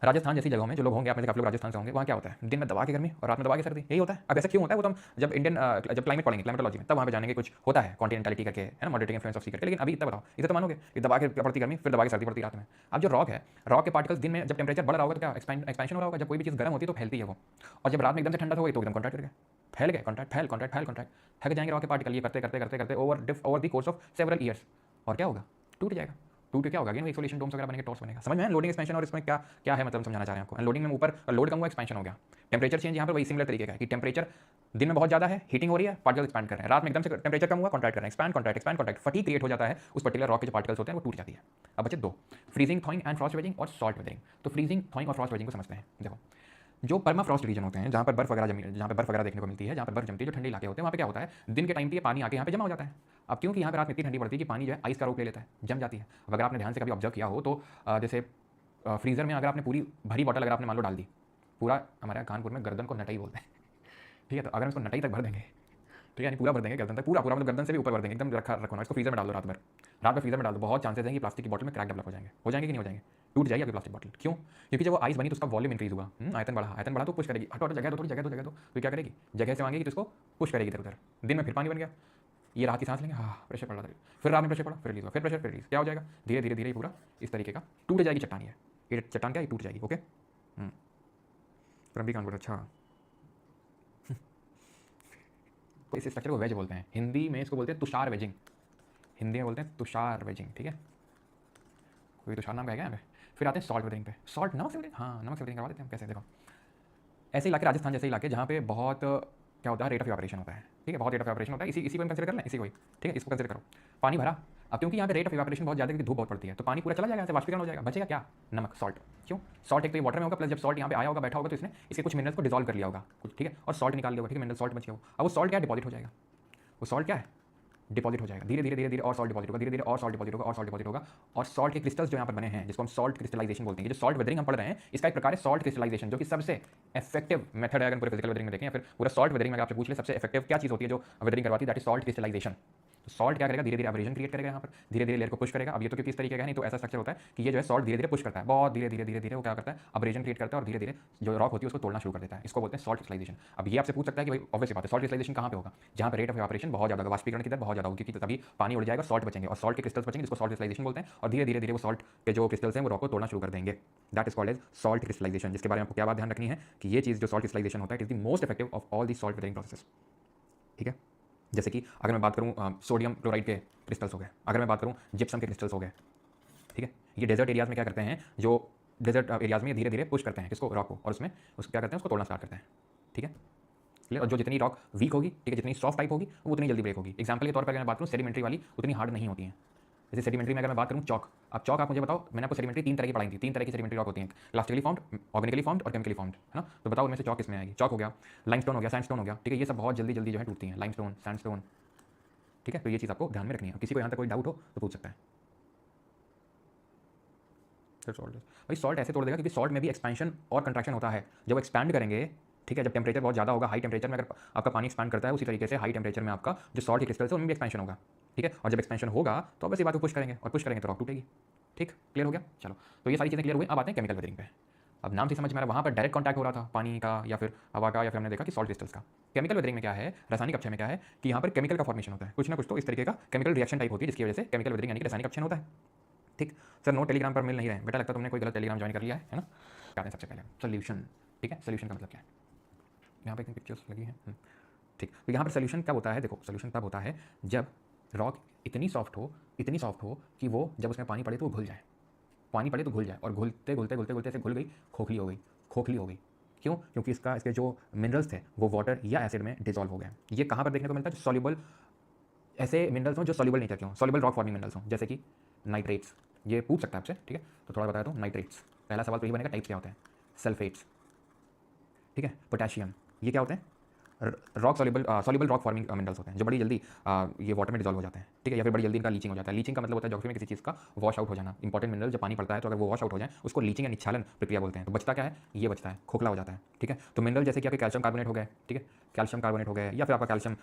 राजस्थान जैसी जगहों में जो लोग होंगे, आप में से काफी लोग राजस्थान से होंगे, वहाँ क्या होता है? दिन में दबा के गर्मी और रात में दबा के सर्दी, यही होता है। अब ऐसा क्यों होता है वो तो हम जब इंडियन जब क्लाइमेट पढ़ेंगे, क्लाइमेटोलॉजी में, तब वहाँ पे जानेंगे कुछ होता है कॉन्टिनेंटलिटी करके, है ना, मॉडरेटिंग इन्फ्लुएंस ऑफ सी करके। लेकिन अभी इतना बताओ, इसे तो मानोगे कि दबा के पड़ती गर्मी, फिर दबा के सर्दी पड़ती रात में। अब जो रॉक है, रॉक के पार्टिकल्स दिन में जब टेम्परेचर बढ़ रहा होगा तो क्या एक्सपेंशन हो रहा होगा? जब कोई भी चीज़ गर्म होती है तो फैलती है वो, और जब रात में एकदम से ठंडा हो गई तो एकदम कॉन्ट्रैक्ट करके फैल गए, कॉन्ट्रैक्ट फैल कॉन्ट्रैक्ट फैल कॉन्ट्रैक्ट, थक जाएंगे रॉक के पार्टिकल ये करते करते करते करते over the course of several years, और क्या होगा? टूट जाएगा। टूट के क्या होगा? अगेन आइसोलेशन डोम्स वगैरह बनेंगे, टॉर्स बनेगा। समझ में? लोडिंग एक्सपेंशन और इसमें क्या क्या है मतलब समझाना चाह रहे हैं आपको। लोडिंग में ऊपर लोड कम हुआ, एक्सपेंशन हो गया। टेम्परेचर चेंज यहाँ पर वही सिमिलर तरीके का है कि टेम्परेचर दिन में बहुत ज़्यादा है, हीटिंग हो रही है, पार्टिकल एक्सपैंड कर रहे हैं, रात में एकदम से टेम्परेचर कम हुआ, कॉन्ट्रैक्ट कर रहे हैं, expand contract expand contract, fatigue create हो जाता है, उस पर्टिकुलर रॉक के जो पार्टिकल्स होते हैं वो टूट जाती है। अब बचे दो, फ्रीजिंग, थॉइंग एंड फ्रॉस्ट वेजिंग और सॉल्ट वेदरिंग। तो फ्रीजिंग, थॉइंग और फ्रॉस्ट वेजिंग को समझते हैं। देखो, जो पर्मा फ्रॉस्ट रीजन होते हैं, जहाँ पर बर्फ वगैरह जहाँ पर बर्फ वगैरह देखने को मिलती है, जहाँ पर बर्फ जमती है, जो ठंडे इलाके होते हैं, वहाँ पे क्या होता है? दिन के टाइम पे ये पानी आके यहाँ पे जमा हो जाता है। अब क्योंकि यहाँ पे रात में इतनी ठंडी पड़ती है कि पानी जो है आइस का रूप ले लेता है, जम जाती है। अब अगर आपने ध्यान से कभी ऑब्जर्व किया हो तो जैसे फ्रीजर में अगर आपने पूरी भरी बॉटल अगर आपने मान लो डाल दी, पूरा, हमारे यहाँ कानपुर में गर्दन को नटाई बोलते हैं, ठीक है, तो अगर हम इसको नटाई तक भर देंगे, ठीक है, यानी पूरा भर देंगे गर्दन तक, पूरा पूरा मतलब गर्दन से भी ऊपर भर देंगे, एकदम रखो ना, इसको फ्रीजर में डाल दो रात भर, रात में फ्रीजर में डाल दो, बहुत चांसेस हैं कि प्लास्टिक की बॉटल में क्रैक डेवलप हो जाएंगे कि नहीं हो जाएंगे? टूट जाएगी आपकी प्लास्टिक बॉटल। क्यों? क्योंकि जब वो आइस बनी तो उसका वॉल्यूम इंक्रीज हुआ, आयतन बढ़ा तो पुश करेगी, हटो हटो जगह दो, थोड़ी जगह दो, तो क्या करेगी? जगह से मांगेगी तो उसको पुश करेगी इधर उधर। दिन में फिर पानी बन गया, ये रात की सांस लेंगे, हाँ प्रेशर पड़ रहा था, फिर रात में प्रेशर पड़ा, फिर रिलीज हुआ, फिर प्रेशर, फिर रिलीज, क्या हो जाएगा? धीरे धीरे धीरे पूरा इस तरीके का टूट जाएगी चट्टान। ये चट्टान क्या है? टूट जाएगी। ओके, रबी कानपुर, अच्छा। तो इस स्ट्रक्चर को वेज बोलते हैं, हिंदी में इसको बोलते हैं तुषार वेजिंग, हिंदी में बोलते हैं तुषार वेजिंग, ठीक है। कोई तुषार नाम का है क्या यहाँ पे? फिर आते हैं सॉल्ट वेदरिंग पे। सॉल्ट, नमक से वेदरिंग, हाँ नमक से वेदरिंग करवा देते हैं हम। कैसे? देखो, ऐसे इलाके, राजस्थान जैसे इलाके जहाँ पे बहुत क्या होता है, रेट ऑफ इवापोरेशन होता है, ठीक है, बहुत रेट ऑफ इवापोरेशन होता है। इसी को हम कंसिडर कर लें, इसी को ही, ठीक है, इसको कंसिडर करो। पानी भरा, अब क्योंकि यहाँ पे रेट ऑफ इवापोरेशन बहुत ज़्यादा, क्योंकि धूप बहुत पड़ती है, तो पानी पूरा चला जाएगा, यहाँ से वाष्पीकरण हो जाएगा, बचेगा क्या? नमक, सॉल्ट। क्यों? सॉल्ट एक तो ये वाटर में होगा, प्लस जब सॉल्ट यहाँ पे आया होगा, बैठा होगा, तो इसने इसके कुछ मिनरल्स को डिजॉल्व कर लिया होगा कुछ, ठीक है, और सॉल्ट निकाल लिया होगा, ठीक है, मिनरल सॉल्ट बच गया। अब वो सॉल्ट क्या है? डिपॉजिट हो जाएगा। वो सॉल्ट क्या है? डिपॉजिट हो जाएगा, धीरे धीरे धीरे धीरे और सॉल्ट डिपॉजिट होगा, धीरे धीरे और सॉल्ट डिपॉजिट होगा, और सॉल्ट डिपॉजिट होगा, और सॉल्ट के क्रिस्टल्स जो यहाँ पर बने हैं, जिसको हम सॉल्ट क्रिस्टलाइजेशन बोलते हैं, ये जो सॉल्ट वेदरिंग हम पढ़ रहे हैं, इसका एक प्रकार है सॉल्ट क्रिस्टलाइजेशन, जो कि सबसे इफेक्टिव मेथड है। अगर पूरे फिजिकल वेदरिंग में देखें या फिर पूरा सॉल्ट वेदरिंग में आपसे पूछ ले सबसे इफेक्टिव क्या चीज़ होती है जो वेदरिंग करवाती है, दैट इज सॉल्ट क्रिस्टलाइजेशन। तो सॉल्ट क्या करेगा? धीरे धीरे एब्रेजन क्रिएट करेगा यहाँ पर, धीरे धीरे लेयर को पुश करेगा। अब ये तो क्योंकि इस तरीके का है, नहीं तो ऐसा स्ट्रक्चर होता है कि ये जो है सॉल्ट धीरे धीरे पुश करता है, बहुत धीरे धीरे धीरे धीरे वो क्या करता है? एब्रेजन क्रिएट करता है, और धीरे धीरे जो रॉक होती है उसको तोड़ना शुरू कर देता है। इसको बोलते हैं सॉल्ट क्रिस्टलाइजेशन। अब ये आपसे पूछ सकता है कि भाई ऑब्वियस बात है, सॉल्ट क्रिस्टलाइजेशन कहाँ पे होगा? जहाँ पर रेट ऑफ इवापोरेशन बहुत ज़्यादा होगा, वाष्पीकरण की दर बहुत ज़्यादा होगी, क्योंकि तभी पानी उड़ जाएगा, सॉल्ट बचेंगे, और सॉल्ट के क्रिस्टल्स बचेंगे, जिसको सॉल्ट क्रिस्टलाइजेशन बोलते हैं, और धीरे धीरे धीरे वो सॉल्ट के जो क्रिस्टल्स हैं वो रॉक को तोड़ना शुरू कर देंगे। That is called as salt crystallisation. जिसके बारे में आपको क्या बात ध्यान रखनी है कि ये चीज़ जो सॉल्ट क्रिस्टलाइजेशन होता है, it is the most effective of all the salt weathering process, ठीक है। जैसे कि अगर मैं बात करूँ सोडियम क्लोराइड के क्रिस्टल्स हो गए, अगर मैं बात करूँ जिप्सम के क्रिस्टल्स हो गए, ठीक है, ये डेजर्ट एरियाज में क्या करते हैं, जो डेजर्ट एरियाज में धीरे धीरे पुश करते हैं किसको? रॉक को, और उसमें उसको क्या करते हैं? उसको तोड़ना स्टार्ट करते हैं, ठीक है। और जो जितनी रॉक वीक होगी, ठीक है, जितनी सॉफ्ट टाइप होगी, वो उतनी जल्दी ब्रेक होगी। एग्जाम्पल के तौर पर अगर मैं बात करूँ सेडिमेंट्री वाली उतनी हार्ड नहीं होती है। जैसे सेडिमेंट्री में अगर मैं बात करूँ चौक, अब चौक आप मुझे बताओ, मैंने आपको सेडिमेंट्री 3 तरह की पढ़ाई थी, 3 तरह की सेडिमेंट्री रॉक होती हैं, प्लास्टिकली फॉर्म्ड, ऑर्गेनिकली फॉर्म्ड और केमिकली फॉर्म्ड, है ना। तो बताओ उनमें से चौक किसमें आएगी? चौक हो गया, लाइमस्टोन हो गया, सैंडस्टोन हो गया, ठीक है, ये सब बहुत जल्दी जल्दी जो है टूटती हैं, लाइमस्टोन, सैंडस्टोन, ठीक है। तो ये चीज़ आपको ध्यान में रखनी है। किसी को यहाँ तक कोई डाउट हो तो पूछ सकता है। सॉल्ट, भाई सॉल्ट ऐसे तोड़ देगा क्योंकि सॉल्ट में भी एक्सपेंशन और कंट्रैक्शन होता है। जब एक्सपैंड करेंगे, ठीक है, जब टेम्परेचर बहुत ज़्यादा होगा, हाई टेम्परेचर में अगर आपका पानी एक्सपैंड करता है, उसी तरीके से हाई टेम्परेचर में आपका जो सॉल्ट के क्रिस्टल्स है उनमें भी एक्सपेंशन होगा, ठीक है। और जब एक्सपेंशन होगा तो बस ये बात को पुश करेंगे, और पुश करेंगे तो रॉक टूटेगी, ठीक, क्लियर हो गया। चलो, तो ये सारी चीज़ें क्लियर हुई। अब आते हैं केमिकल वेदरिंग पे। अब नाम से समझ में आ रहा है, वहाँ पर डायरेक्ट कॉन्टैक्ट हो रहा था पानी का या फिर हवा का, या फिर हमने देखा कि सॉल्ट क्रिस्टल्स का। केमिकल वेदरिंग में क्या है, रासायनिक अक्षय में क्या है कि यहाँ पर केमिकल का फॉर्मेशन होता है, कुछ ना कुछ तो इस तरीके का केमिकल रिएक्शन टाइप होती है, जिसकी वजह से केमिकल वेदरिंग यानी कि रासायनिक अक्षय होता है, ठीक। सर नो टेलीग्राम पर मिल नहीं रहे बेटा, लगता है तुमने कोई गलत टेलीग्राम ज्वाइन कर लिया है ना। क्या है सबसे पहले सोल्यूशन, ठीक है, सोल्यूशन का मतलब क्या है? यहाँ पे पिक्चर्स लगी हैं, ठीक। तो यहाँ पर सोल्यूशन कब होता है? देखो, सोल्यूशन तब होता है जब रॉक इतनी सॉफ्ट हो कि वो जब उसमें पानी पड़े तो वो घुल जाए, पानी पड़े तो घुल जाए, और घुलते घुलते घुलते घुलते ऐसे घुल गई, खोखली हो गई। क्यों? क्योंकि इसके जो मिनरल्स थे वो वाटर या एसिड में डिजॉल्व हो गए। ये कहाँ पर देखने को मिलता है? सॉल्युबल ऐसे मिनरल्स हों जो सॉल्युबल नेचर के हों, सॉल्युबल रॉक फॉर्मिंग मिनरल्स हों, जैसे कि नाइट्रेट्स। ये पूछ सकता है आपसे, ठीक है, तो थोड़ा बताया तो नाइट्रेट्स, पहला सवाल तो ये बनेगा, टाइप्स क्या होते हैं? सल्फेट्स, ठीक है, पोटेशियम, ये क्या होते हैं? Rock soluble rock forming minerals होते हैं जो बड़ी जल्दी ये वाटर में डिजॉल्व हो जाते हैं, ठीक है, या फिर बड़ी जल्दी इनका लीचिंग हो जाता है। लीचिंग का मतलब होता है ज्योग्राफी में किसी चीज़ का वॉश आउट हो जाना। इंपॉर्टेंट मिनरल जब पानी पड़ता है तो अगर वो वॉश आउट हो जाए उसको लीचिंग या निच्छालन प्रक्रिया बोलते हैं। तो बचता क्या है, ये बचता है, खोखला हो जाता है, ठीक है। तो मिनरल जैसे कि आपके कैल्शियम कार्बोनेट हो गए, ठीक है, कैल्शियम कार्बोनेट हो गए, या फिर आपका कैल्शियम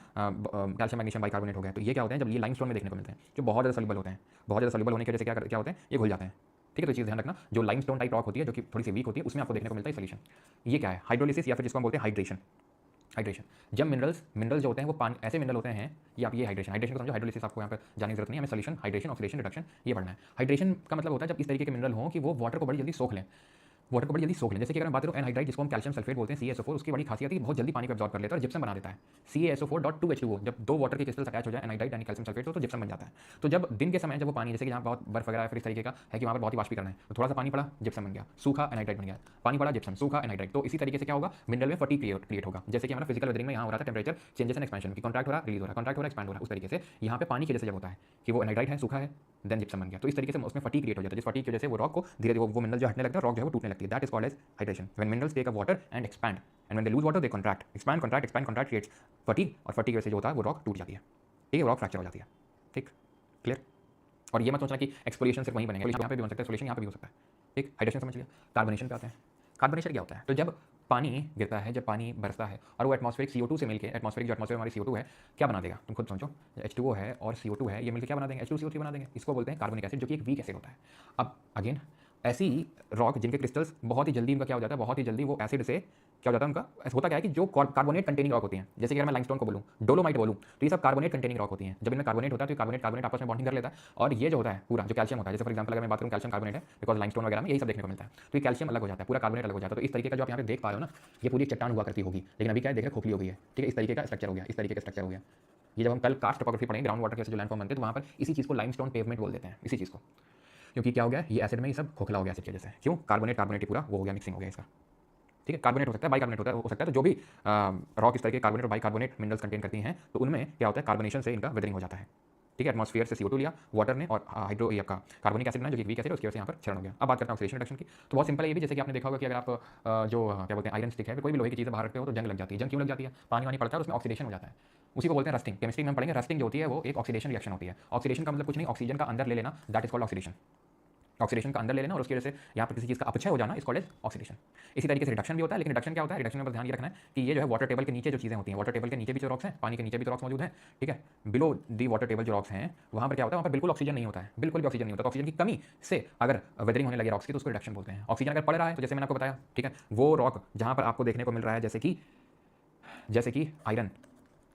मैग्नीशियम बाइकार्बोनेट हो गए, तो ये क्या होते हैं जब ये लाइमस्टोन में देखने को मिलते हैं, जो बहुत ज़्यादा सॉल्युबल होते हैं। बहुत ज़्यादा सॉल्युबल होने की वजह से क्या होते हैं, ये घुल जाते हैं, ठीक है। तो चीज़ ध्यान रखना, जो लाइमस्टोन टाइप रॉक होती है जो कि थोड़ी सी वीक होती है उसमें आपको देखने को मिलता है सोल्यूशन। ये क्या है, हाइड्रोलिसिस या फिर जिसको हम बोलते हैं हाइड्रेशन। हाइड्रेशन जब मिनरल्स जो होते हैं वो पानी ऐसे मिनरल होते हैं, ये आप ये हाइड्रेशन को समझो। हाइड्रोलिसिस आपको यहाँ पर जाने की जरूरत नहीं है, हमें सोल्यूशन, हाइड्रेशन, ऑक्सीडेशन, रिडक्शन ये पढ़ना है। हाइड्रेशन का मतलब होता है जब इस तरीके के मिनरल हों कि वो वाटर को बड़ी जल्दी सोख लें, वाटर को बड़ी जल्दी सोख लें। जैसे कि अगर हम बात करें एनहाइड्राइड जिसको हम कैल्शियम सल्फेट बोलते हैं, CaSO4, उसकी बड़ी खासियत है कि बहुत जल्दी पानी को एब्जॉर्ब कर लेता है और जिप्सम बना देता है। CaSO4.2H2O, जब दो वाटर के क्रिस्टल्स अटैच हो जाए एनहाइड्राइड यानी कैल्शियम सल्फेट तो जिप्सम बन जाता है। तो जब दिन के समय जब वो पानी, जैसे कि यहाँ बहुत बर्फ वगैरह फिर इस तरीके का है कि वहाँ पर बहुत ही वाष्पीकरण है, तो थोड़ा सा पानी पड़ा जिप्सम बन गया, सूखा एनहाइड्राइड बन गया, पानी पड़ा जिप्सम, सूखा एनहाइड्राइड। तो इसी तरीके से क्या होगा, मिनरल में फटीग क्रिएट होगा। जैसे कि हमारा फिजिकल वेदरिंग में यहाँ हो रहा था टेम्परेचर चेंजेस एंड एक्सपेंशन की, कॉन्ट्रैक्ट हो रहा, रिलीज हो रहा, कॉन्ट्रैक्ट हो रहा, एक्सपैंड हो रहा, उस तरीके से यहाँ पे पानी की वजह से जब होता है कि वो एनहाइड्राइड है, सूखा है, देन जिप्सम बन गया, तो इस तरीके से उसमें फटीग क्रिएट हो जाता है। जिस फटीग की वजह से वो रॉक को धीरे धीरे वो मिनरल जो हटने लगता है, रॉक जो है वो टूटने लगती है। That is called as hydration. When minerals take up water and expand and when they lose water they contract, expand contract expand contract creates fatigue, और फटीग की वजह से जो होता है वो रॉक टूट जाती है, ठीक है, रॉक फ्रैक्चर हो जाती है, ठीक, क्लियर। और ये मत सोचना कि एक्सप्लोरेशन सिर्फ वहीं बनेगा, यहाँ पे भी बन सकता है, सोल्यूशन यहाँ पे भी हो सकता है, ठीक। हाइड्रेशन समझ लिया। कार्बोनेशन पे आते हैं। कार्बोनेशन क्या होता है, तो जब पानी गिरता है, जब पानी बरसता है और वो एटमॉस्फेरिक CO2 से मिलकर, एटमॉस्फेरिक जो एटमॉस्फेयर हमारी CO2 है क्या बना देगा, तुम खुद सोचो। H2O है और CO2 है, ये मिलकर क्या बना देंगे, H2CO3 बना देंगे। इसको बोलते हैं कार्बोनिक एसिड, जो कि एक वीक एसिड होता है। अब अगेन ऐसी रॉक जिनके क्रिस्टल्स बहुत ही जल्दी, उनका क्या हो जाता है, बहुत ही जल्दी वो एसिड से क्या हो जाता है उनका, होता क्या है कि जो कार्बोनेट कंटेनिंग रॉक होती हैं, जैसे कि अगर मैं लाइमस्टोन को बोलूँ, डोलोमाइट बोलूँ, तो ये सब कार्बोनेट कंटेनिंग रॉक होती हैं। जब इनमें कार्बोनेट होता है तो कार्बोनेट आपस में बॉन्डिंग कर लेता है, और ये जो होता है पूरा जो कैल्शियम होता है, जैसे फॉर एग्जाम्पल अगर मैं बात करूँ कैल्शियम कार्बोनेट है, बिकॉज लाइमस्टोन वगैरह में यही सब देखने को मिलता है, तो ये कैल्शियम अलग हो जाता है, पूरा कार्बोनेट अलग हो जाता है। तो इस तरीके का जो आप यहाँ पे देख पा रहे हो ना, ये पूरी चट्टान हुआ करती होगी, लेकिन अभी क्या है, देख रहे खोखली हो गई है, ठीक है। इस तरीके का स्ट्रक्चर हो गया, इस तरीके का स्ट्रक्चर हो गया। ये जब हम कल कास्ट टोपोग्राफी पढ़ेंगे, ग्राउंड वाटर के जो लैंडफॉर्म बनते हैं, तो वहाँ पर इसी चीज़ को लाइमस्टोन पेवमेंट बोल देते हैं, इसी चीज़ को, क्योंकि क्या हो गया, ये एसिड में ये सब खोखला हो गया एसिड की वजह से। क्यों, कार्बोनेट पूरा वो हो गया, मिक्सिंग हो गया इसका, ठीक है। कार्बोनेट हो सकता है, बाइकार्बोनेट हो सकता है। तो जो भी रॉक इस तरह के कार्बोनेट और बाइकार्बोनेट मिनरल्स कंटेन करती हैं, तो उनमें क्या होता है, कार्बोनेशन से इनका वेदरिंग हो जाता है, ठीक है। एटमॉस्फेयर से CO2 लिया, वाटर ने, और हाइड्रो ये आपका कार्बोनिक एसिड ना, जो कि वीक एसिड, उसकी वजह से यहाँ पर क्षरण हो गया। अब बात करता हूँ ऑक्सीडेशन रिडक्शन की। तो बहुत सिंपल है ये भी, जैसे कि आपने देखा होगा कि अगर आप जो क्या बोलते हैं आयरन स्टिक है, कोई भी लोहे की चीज़ बाहर रखते हो तो जंग लग जाती है। जंग क्यों लग जाती है, पानी वानी पड़ता है और उसमें ऑक्सीडेशन हो जाता है, उसी को बोलते हैं रस्टिंग। केमिस्ट्री में हम पढ़ेंगे, रस्टिंग जो होती है वो एक ऑक्सीडेशन रिएक्शन होती है। ऑक्सीडेशन का मतलब कुछ नहीं, ऑक्सीजन का अंदर ले लेना, that is called oxidation. Oxidation का अंदर ले लेना और उसकी वजह से यहाँ पर किसी चीज़ का अपक्षय हो जाना, इस कॉल्ड एज ऑक्सीडेशन। इसी तरीके से रिडक्शन भी होता है, लेकिन रिडक्शन क्या होता है, रिडक्शन में बस ध्यान ये रखना है कि ये जो है वाटर टेबल के नीचे जो चीज़ें होती हैं, वाटर टेबल के नीचे भी जो रॉक्स हैं, पानी के नीचे भी तो रॉक्स मौजूद हैं, ठीक है। बिलो दी वाटर टेबल जो रॉक्स हैं, वहाँ पर क्या होता है, वहाँ पर बिल्कुल ऑक्सीजन नहीं होता है, बिल्कुल भी ऑक्सीजन नहीं होता। तो ऑक्सीजन की कमी से अगर वेदरिंग होने लगे रॉक्स की, तो उसको रिडक्शन बोलते हैं। ऑक्सीजन अगर पड़ रहा है, तो जैसे मैंने आपको बताया, ठीक है, वो रॉक जहाँ पर आपको देखने को मिल रहा है, जैसे कि आयरन,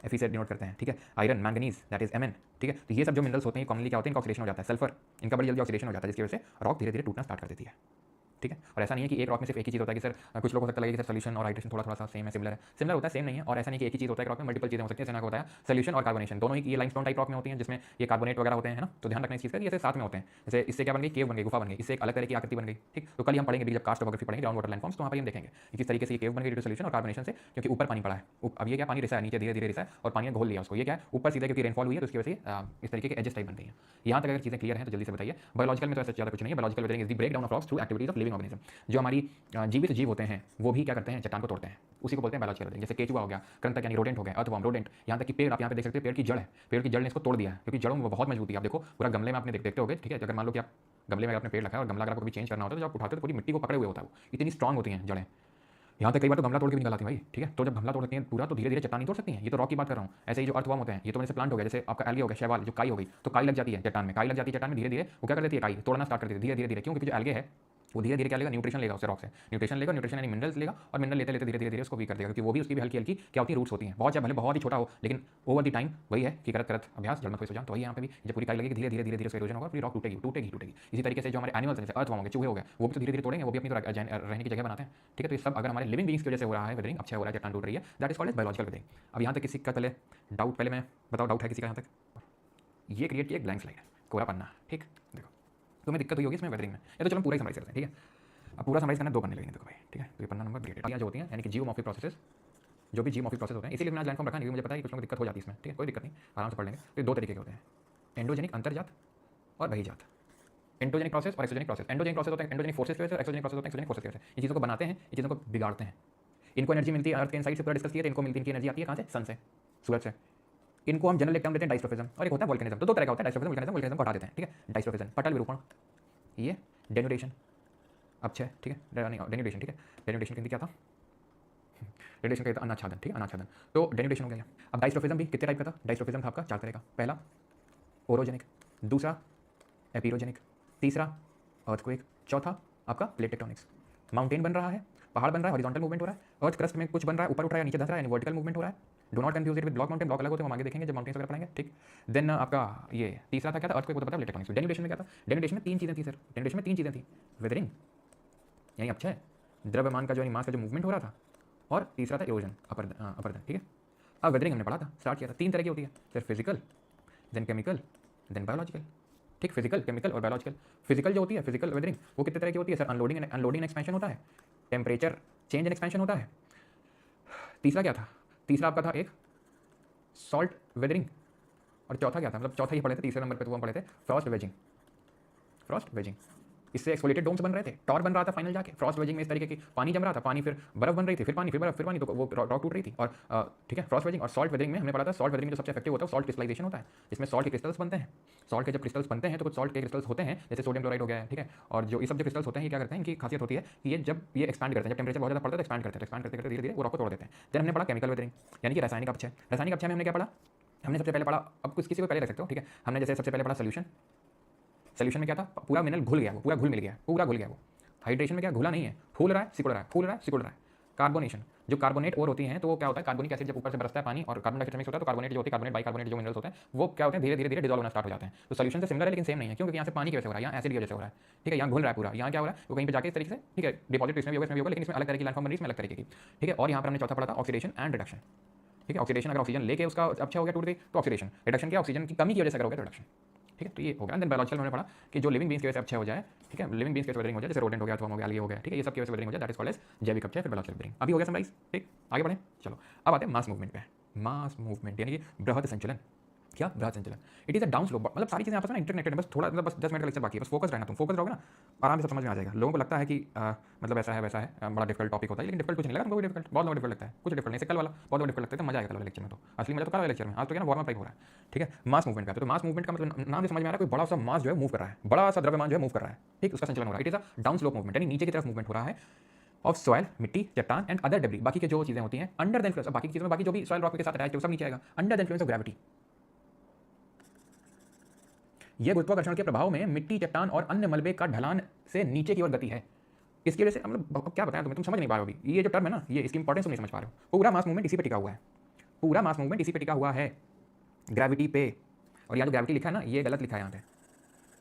Fe से डिनोट करते हैं, ठीक है, iron, manganese, that is Mn, ठीक है। तो ये सब जो मिनरल्स होते हैं कॉमनली क्या होते हैं, इनका ऑक्सीडेशन हो जाता है। सल्फर, इनका बड़ी जल्दी ऑक्सीडेशन हो जाता है, जिसकी वजह से रॉक धीरे धीरे टूटना स्टार्ट कर देती है, ठीक है। और ऐसा नहीं है कि एक रॉक में सिर्फ एक ही चीज़ होता है कि सर कुछ लोग हो सकता है कि सर सोल्यूशन और हाइड्रेशन थोड़ा सा सेम है, सिमिलर होता है, सेम नहीं है। और ऐसा नहीं कि एक ही चीज़ होता है, रॉक में मल्टीपल चीज़ें हो सकती है, जैसे मैंने बताया सोल्यूशन और कार्बोनेशन दोनों ही ये लाइमस्टोन टाइप रॉक में होती हैं, जिसमें ये कार्बोनेट वगैरह होते हैं ना। तो ध्यान रखना इस चीज़ का, ये साथ में होते हैं। जैसे इससे क्या बन गई, केव बन गई, गुफा बन गई, इससे एक अलग तरह की आकृति बन गई, ठीक। तो कल हम पढ़ेंगे जब कास्ट टोपोग्राफी पढ़ेंगे, ग्राउंड वाटर लैंडफॉर्म्स, तो वहाँ पर हम देखेंगे कि किस तरीके से ये केव बन गई ड्यू टू सोल्यूशन और कार्बोनेशन से, क्योंकि ऊपर पानी पड़ा है। अब ये क्या, पानी रिसा है, नीचे धीरे धीरे रिसा है और पानी ने घोल लिया उसको। ये क्या है, ऊपर सीधे क्योंकि रेनफॉल हुई है, तो उसकी वजह से इस तरीके के एजेस टाइप बन गई है। यहाँ तक अगर चीज़ें क्लियर हैं तो जल्दी से बताइए। बायोलॉजिकल में तो ऐसा ज़्यादा कुछ नहीं है। Biological weathering is the breakdown of rocks through activities of living organism. जो हमारी जीवित जीव होते हैं वो भी क्या करते हैं, चट्टान को तोड़ते हैं, उसी को बोलते हैं बायोलॉजिकल वेदरिंग। जैसे केचुआ हो गया, कृंतक यानी रोडेंट हो गया, अर्थवर्म, रोडेंट, यहाँ तक कि पेड़, आप यहाँ पे देख सकते हैं पेड़ की जड़ है, पेड़ की जड़ ने इसको तोड़ दिया है, क्योंकि जड़ों में बहुत मजबूती है। आप देखो पूरा गमले में आपने देखते होगे, ठीक है। अगर मान लो कि आप गमले में आपने पेड़ रखा है और गमला अगर आपको कभी चेंज करना होता है, तो जब आप उठाते हो तो पूरी मिट्टी को पकड़े हुए होता है, वो इतनी स्ट्रॉन्ग होती हैं जड़ें। यहाँ तक कई बार तो गमला तोड़ के भी निकल आती है भाई, ठीक है। तो जब गमला तोड़ती हैं पूरा, तो धीरे धीरे चट्टान नहीं तोड़ सकती हैं। ये तो रॉक की बात कर रहा हूँ। ऐसे ही जो अर्थवर्म होते हैं, ये तो जैसे प्लांट हो गया, जैसे आपका एल्गे हो गया, शैवाल, जो काई हो गई, तो काई लग जाती है चट्टान में, काई लग जाती है चट्टान में, धीरे धीरे वो क्या कर देती है, काई तोड़ना स्टार्ट कर देती है धीरे धीरे। क्यों, क्योंकि जो एल्गे है वो धीरे धीरे क्या लेगा, न्यूट्रिशन लेगा उससे, रॉक से न्यूट्रिशन लेगा, न्यूट्रिशन यानी मिनरल्स लेगा, और मिनरल लेते लेते धीरे धीरे उसको भी कर देगा, क्योंकि वो भी उसकी भी हल्की हल्की क्या होती है, रूट्स होती हैं। बहुत चाहे भले बहुत ही छोटा हो, लेकिन ओवर द टाइम वही है कि करत करत अभ्यास जड़ में कोई सो जान। तो वही यहाँ पे भी जब पूरी काई लगेगी, धीरे धीरे धीरे उसका इरोजन होगा, पूरी रॉक टूटेगी। इसी तरीके से जो हमारे एनिमल्स हैं, जैसे अर्थवर्म हो गए, चूहे हो गए, वो भी तो धीरे धीरे तोड़ेंगे, वो भी अपनी तो रहने की जगह बनाते हैं, ठीक है। तो ये सब अगर हमारे लिविंग बींग्स की वजह से हो रहा है वेदरिंग, अच्छा हो रहा है, चट्टान टूट रही है, that is called as biological weathering. अब यहाँ तक किसी का पहले मैं बताओ, डाउट है किसी का यहाँ तक? ये क्रिएट किया एक ब्लैंक स्लाइड, कोरा पन्ना, ठीक। देखो तुम्हें दिक्कत हुई होगी इसमें वेदरिंग में, या तो चलो पूरा ही समराइज करते हैं, ठीक है। अब पूरा समराइज करना 2 पन्ने लगेंगे, देखो भाई, ठीक है। तो ये पन्ना नंबर ब्रेकेट जो होती हैं, यानी कि जियोमॉर्फिक प्रोसेसेस, जो भी जियोमॉर्फिक प्रोसेस होते हैं, इसीलिए मैंने लैंडफॉर्म रखा नहीं, मुझे पता है कि कुछ लोगों को दिक्कत हो जाती है इसमें, ठीक है, कोई दिक्कत नहीं, आराम से पढ़ लेंगे। तो 2 तरीके के होते हैं, एंडोजेनिक अंतर्जात और बहिजात। एंडोजेनिक प्रोसेस और एक्सोजेनिक प्रोसेस। एंडोजेनिक प्रोसेस होता है एंडोजेनिक फोर्सेस की वजह से, एक्सोजेनिक प्रोसेस होता है एक्सोजेनिक फोर्सेस की वजह से। ये चीज़ों को बनाते हैं, ये चीज़ों को बिगाड़ते हैं। इनको एनर्जी मिलती है अर्थ के इनसाइड से, पूरा डिस्कस किया, तो इनको मिलती है, इनकी एनर्जी आती है कहाँ से? सन से, सूरज से। इनको हम जनरल एक टर्म देते हैं डाइस्ट्रोफिज्म, और एक होता है वोल्केनिज्म। तो दो तरह का होता है डाइस्ट्रोफिज्म, वोल्केनिज्म। वोल्केनिज्म को हटा देते हैं, ठीक है। डाइस्ट्रोफिज्म पटल विरूपण, ये डेनुडेशन, अपक्षय, ठीक है, डेनुडेशन, ठीक है। डेनुडेशन हिंदी क्या था? डेनुडेशन कहता है अनाच्छादन, ठीक है, अनाच्छादन। तो डेनुडेशन हो गया। अब डाइस्ट्रोफिज्म भी कितने टाइप का था? डाइस्ट्रोफिज्म था आपका 4 तरह का। पहला ओरोजेनिक, दूसरा एपिरोजेनिक, तीसरा अर्थक्वेक, चौथा आपका प्लेट टेक्टोनिक्स। माउंटेन बन रहा है, पहाड़ बन रहा है, हॉरिजॉन्टल मूवमेंट हो रहा है। अर्थ क्रस्ट में कुछ बन रहा है, ऊपर उठ रहा है, नीचे धंस रहा है, वर्टिकल मूवमेंट हो रहा है। Do not confuse it with block mountain. Block अलग होते हैं, हम आगे देखेंगे जब माउंटेन्स वगैरह पढ़ेंगे, ठीक। देन आपका ये तीसरा था क्या था? अर्थक्वेक, वो तो पता है, प्लेट टेक्टोनिक्स। डेनुडेशन में क्या था? डेनुडेशन में 3 चीज़ें थी सर। डेनुडेशन में 3 चीज़ें थी, वेदरिंग यानी अपक्षय, द्रव्यमान का जो मास का जो मूवमेंट हो रहा था, और तीसरा था इरोजन, अपरदन, ठीक है। अब वेदरिंग हमने पढ़ा था, स्टार्ट किया था। 3 तरह की होती है sir, physical, then chemical, then biological, ठीक। फिजिकल, केमिकल और बायोलॉजिकल। फिजिकल जो होती है, फिजिकल वेदरिंग, वो कितने तरह की होती है सर? अनलोडिंग एंड एक्सपेंशन होता है, टेम्परेचर चेंज एंड एक्सपेंशन होता है। तीसरा क्या था? तीसरा आपका था एक सॉल्ट वेदरिंग, और चौथा क्या था? मतलब चौथा ही पढ़े थे, तीसरे नंबर पे तो हम पढ़े थे फ्रॉस्ट वेजिंग। फ्रॉस्ट वेजिंग, इससे एक्सफोलिएटेड डोम्स बन रहे थे, टॉर बन रहा था फाइनल जाके। फ्रॉस्ट वेजिंग में इस तरीके की पानी जम रहा था, पानी फिर बर्फ बन रही थी, फिर पानी, फिर बर्फ, फिर पानी, तो वो रॉक टूट रही थी। और ठीक है, फ्रॉस्ट वेजिंग। और सॉल्ट वेजिंग में हमने पढ़ा था, सॉल्ट वेजिंग में जो सबसे इफेक्टिव होता है सॉल्ट क्रिस्टलाइजेशन होता है, जिसमें सॉल्ट के क्रिस्टल्स बनते हैं। सॉल्ट के जब क्रिस्टल्स बनते हैं तो कुछ सॉल्ट के क्रिस्टल्स होते हैं, जैसे सोडियम क्लोराइड हो गया है, ठीक है। और जो ये सब जो क्रिस्टल्स होते हैं, ये क्या करते हैं, इनकी खासियत होती है कि ये जब ये एक्सपैंड करते हैं, जब टेम्परेचर बहुत ज़्यादा पड़ता है तो एक्सपैंड करते हैं, एक्सपैंड करते धीरे धीरे वो रॉक को तोड़ देते हैं। देन हमने पढ़ा केमिकल वेदरिंग, यानी कि रासायनिक अपक्षय। रासायनिक अपक्षय में हमने क्या पढ़ा? हमने सबसे पहले पढ़ा, अब कुछ किसी को पहले रख सकते हो, ठीक है। हमने जैसे सबसे पहले पढ़ा सोल्यूशन। सोल्यूशन में क्या था? पूरा मिनरल घुल गया, वो पूरा घुल मिल गया, पूरा घुल गया वो। हाइड्रेशन में क्या घुला नहीं है, फूल रहा है, सिकुड़ रहा है, फूल रहा है, सिकुड़ रहा है। कार्बोनेशन, जो कार्बोनेट और होती हैं तो वो क्या होता है? कार्बोनिक एसिड जब ऊपर से बरसता है पानी और कार्बन डाइऑक्साइड मिक्स होता है तो कार्बोनेट जो होती है, कार्बोनेट बाइकार्बोनेट जो मिनरल्स होते हैं वो क्या होते हैं? धीरे धीरे डिसॉल्व होना स्टार्ट हो जाते हैं। तो सोल्यूशन से सिमिलर है लेकिन सेम नहीं है, क्योंकि यहाँ से पानी की वजह से हो रहा है, यहाँ एसिड की वजह से हो रहा है, ठीक है। यहाँ घुल रहा है पूरा, यहाँ क्या हो रहा है? वो कहीं पे जाके इस तरीके से, ठीक है, डिपॉजिट इसमें भी होगा, इसमें भी होगा, लेकिन इसमें अलग तरह की लैंडफॉर्म बन रही है, इसमें अलग तरीके की, ठीक है। और यहाँ पर हमने चौथा पढ़ा था ऑक्सीडेशन एंड रिडक्शन, ठीक है। ऑक्सीडेशन, अगर ऑक्सीजन लेके उसका अच्छा हो गया, टूट गई, तो ऑक्सीडेशन। रिडक्शन क्या? ऑक्सीजन की कमी की वजह से अगर हो गया तो रिडक्शन, ठीक है। तो ये हो गया। देन बायोलॉजिकल में हमने पढ़ा कि जो लिविंग बींग्स की वजह से अच्छा हो जाए, ठीक है, लिविंग बींग्स की वजह से वेदरिंग हो जाए, जैसे रोडेंट हो गया, अथवा हो गया, अलगे हो गया, ठीक है, ये सब की वजह से वेदरिंग हो जाए, दैट इज कॉल्ड एज जैविक अपक्षय, फिर बायोलॉजिकल वेदरिंग। अभी हो गया समराइज, ठीक। आगे बढ़ें, चलो। अब आते हैं मास मूवमेंट पे। मास मूवमेंट यानी कि बृहद संचलन। क्या? बृहद संचलन। It is a down slope, मतलब सारी चीज़ें आपस में इंटरकनेक्टेड है, बस थोड़ा, मतलब बस 10 मिनट का लेक्चर बाकी है, बस फोकस रहना। तुम फोकस रहोगे ना, आराम से सब समझ में आ जाएगा। लोगों को लगता है कि मतलब ऐसा है वैसा है, बड़ा डिफिकल्ट टॉपिक होता है, लेकिन डिफिकल्ट कुछ नहीं लगा तुमको? डिफिकल्ट बहुत लोग डिफिकल्ट लगता है, कुछ डिफिकल्ट नहीं। से कल वाला बहुत लोग डिफिकल्ट लगता है, तो मजा आएगा कल वाले लेक्चर में। तो असली मजा तो कल वाले लेक्चर में, आज तो क्या ना वार्म अप टाइप हो रहा है, ठीक है। मास मूवमेंट का तो मास मूवमेंट का मतलब नाम से समझ में आ रहा है, कोई बड़ा सा मास जो है मूव कर रहा है, बड़ा सा द्रव्यमान जो है मूव कर रहा है, ठीक, उसका संचलन हो रहा है। It is a down slope movement, यानी नीचे की तरफ मूवमेंट हो रहा है ऑफ सॉइल, मिट्टी, चट्टान एंड अदर डेब्री, बाकी के जो चीजें होती हैं अंडर द इन्फ्लुएंस, बाकी की चीजों में, बाकी जो भी सॉइल रॉक के साथ अटैच है वो सब नीचे आएगा, under the influence of gravity. यह गुरुत्वाकर्षण के प्रभाव में मिट्टी, चट्टान और अन्य मलबे का ढलान से नीचे की ओर गति है। इसकी वजह से मतलब क्या बताएं तुम्हें, तुम समझ नहीं पा रहे हो अभी, ये जो टर्म है ना, ये इसकी इंपॉर्टेंस तुम नहीं समझ पा रहे हो। पूरा मास मूवमेंट इसी पे टिका हुआ है, पूरा मास मूवमेंट इसी पे टिका हुआ है, ग्रेविटी पे। और यहाँ जो ग्रेविटी लिखा है ना, ये गलत लिखा है यहाँ पे,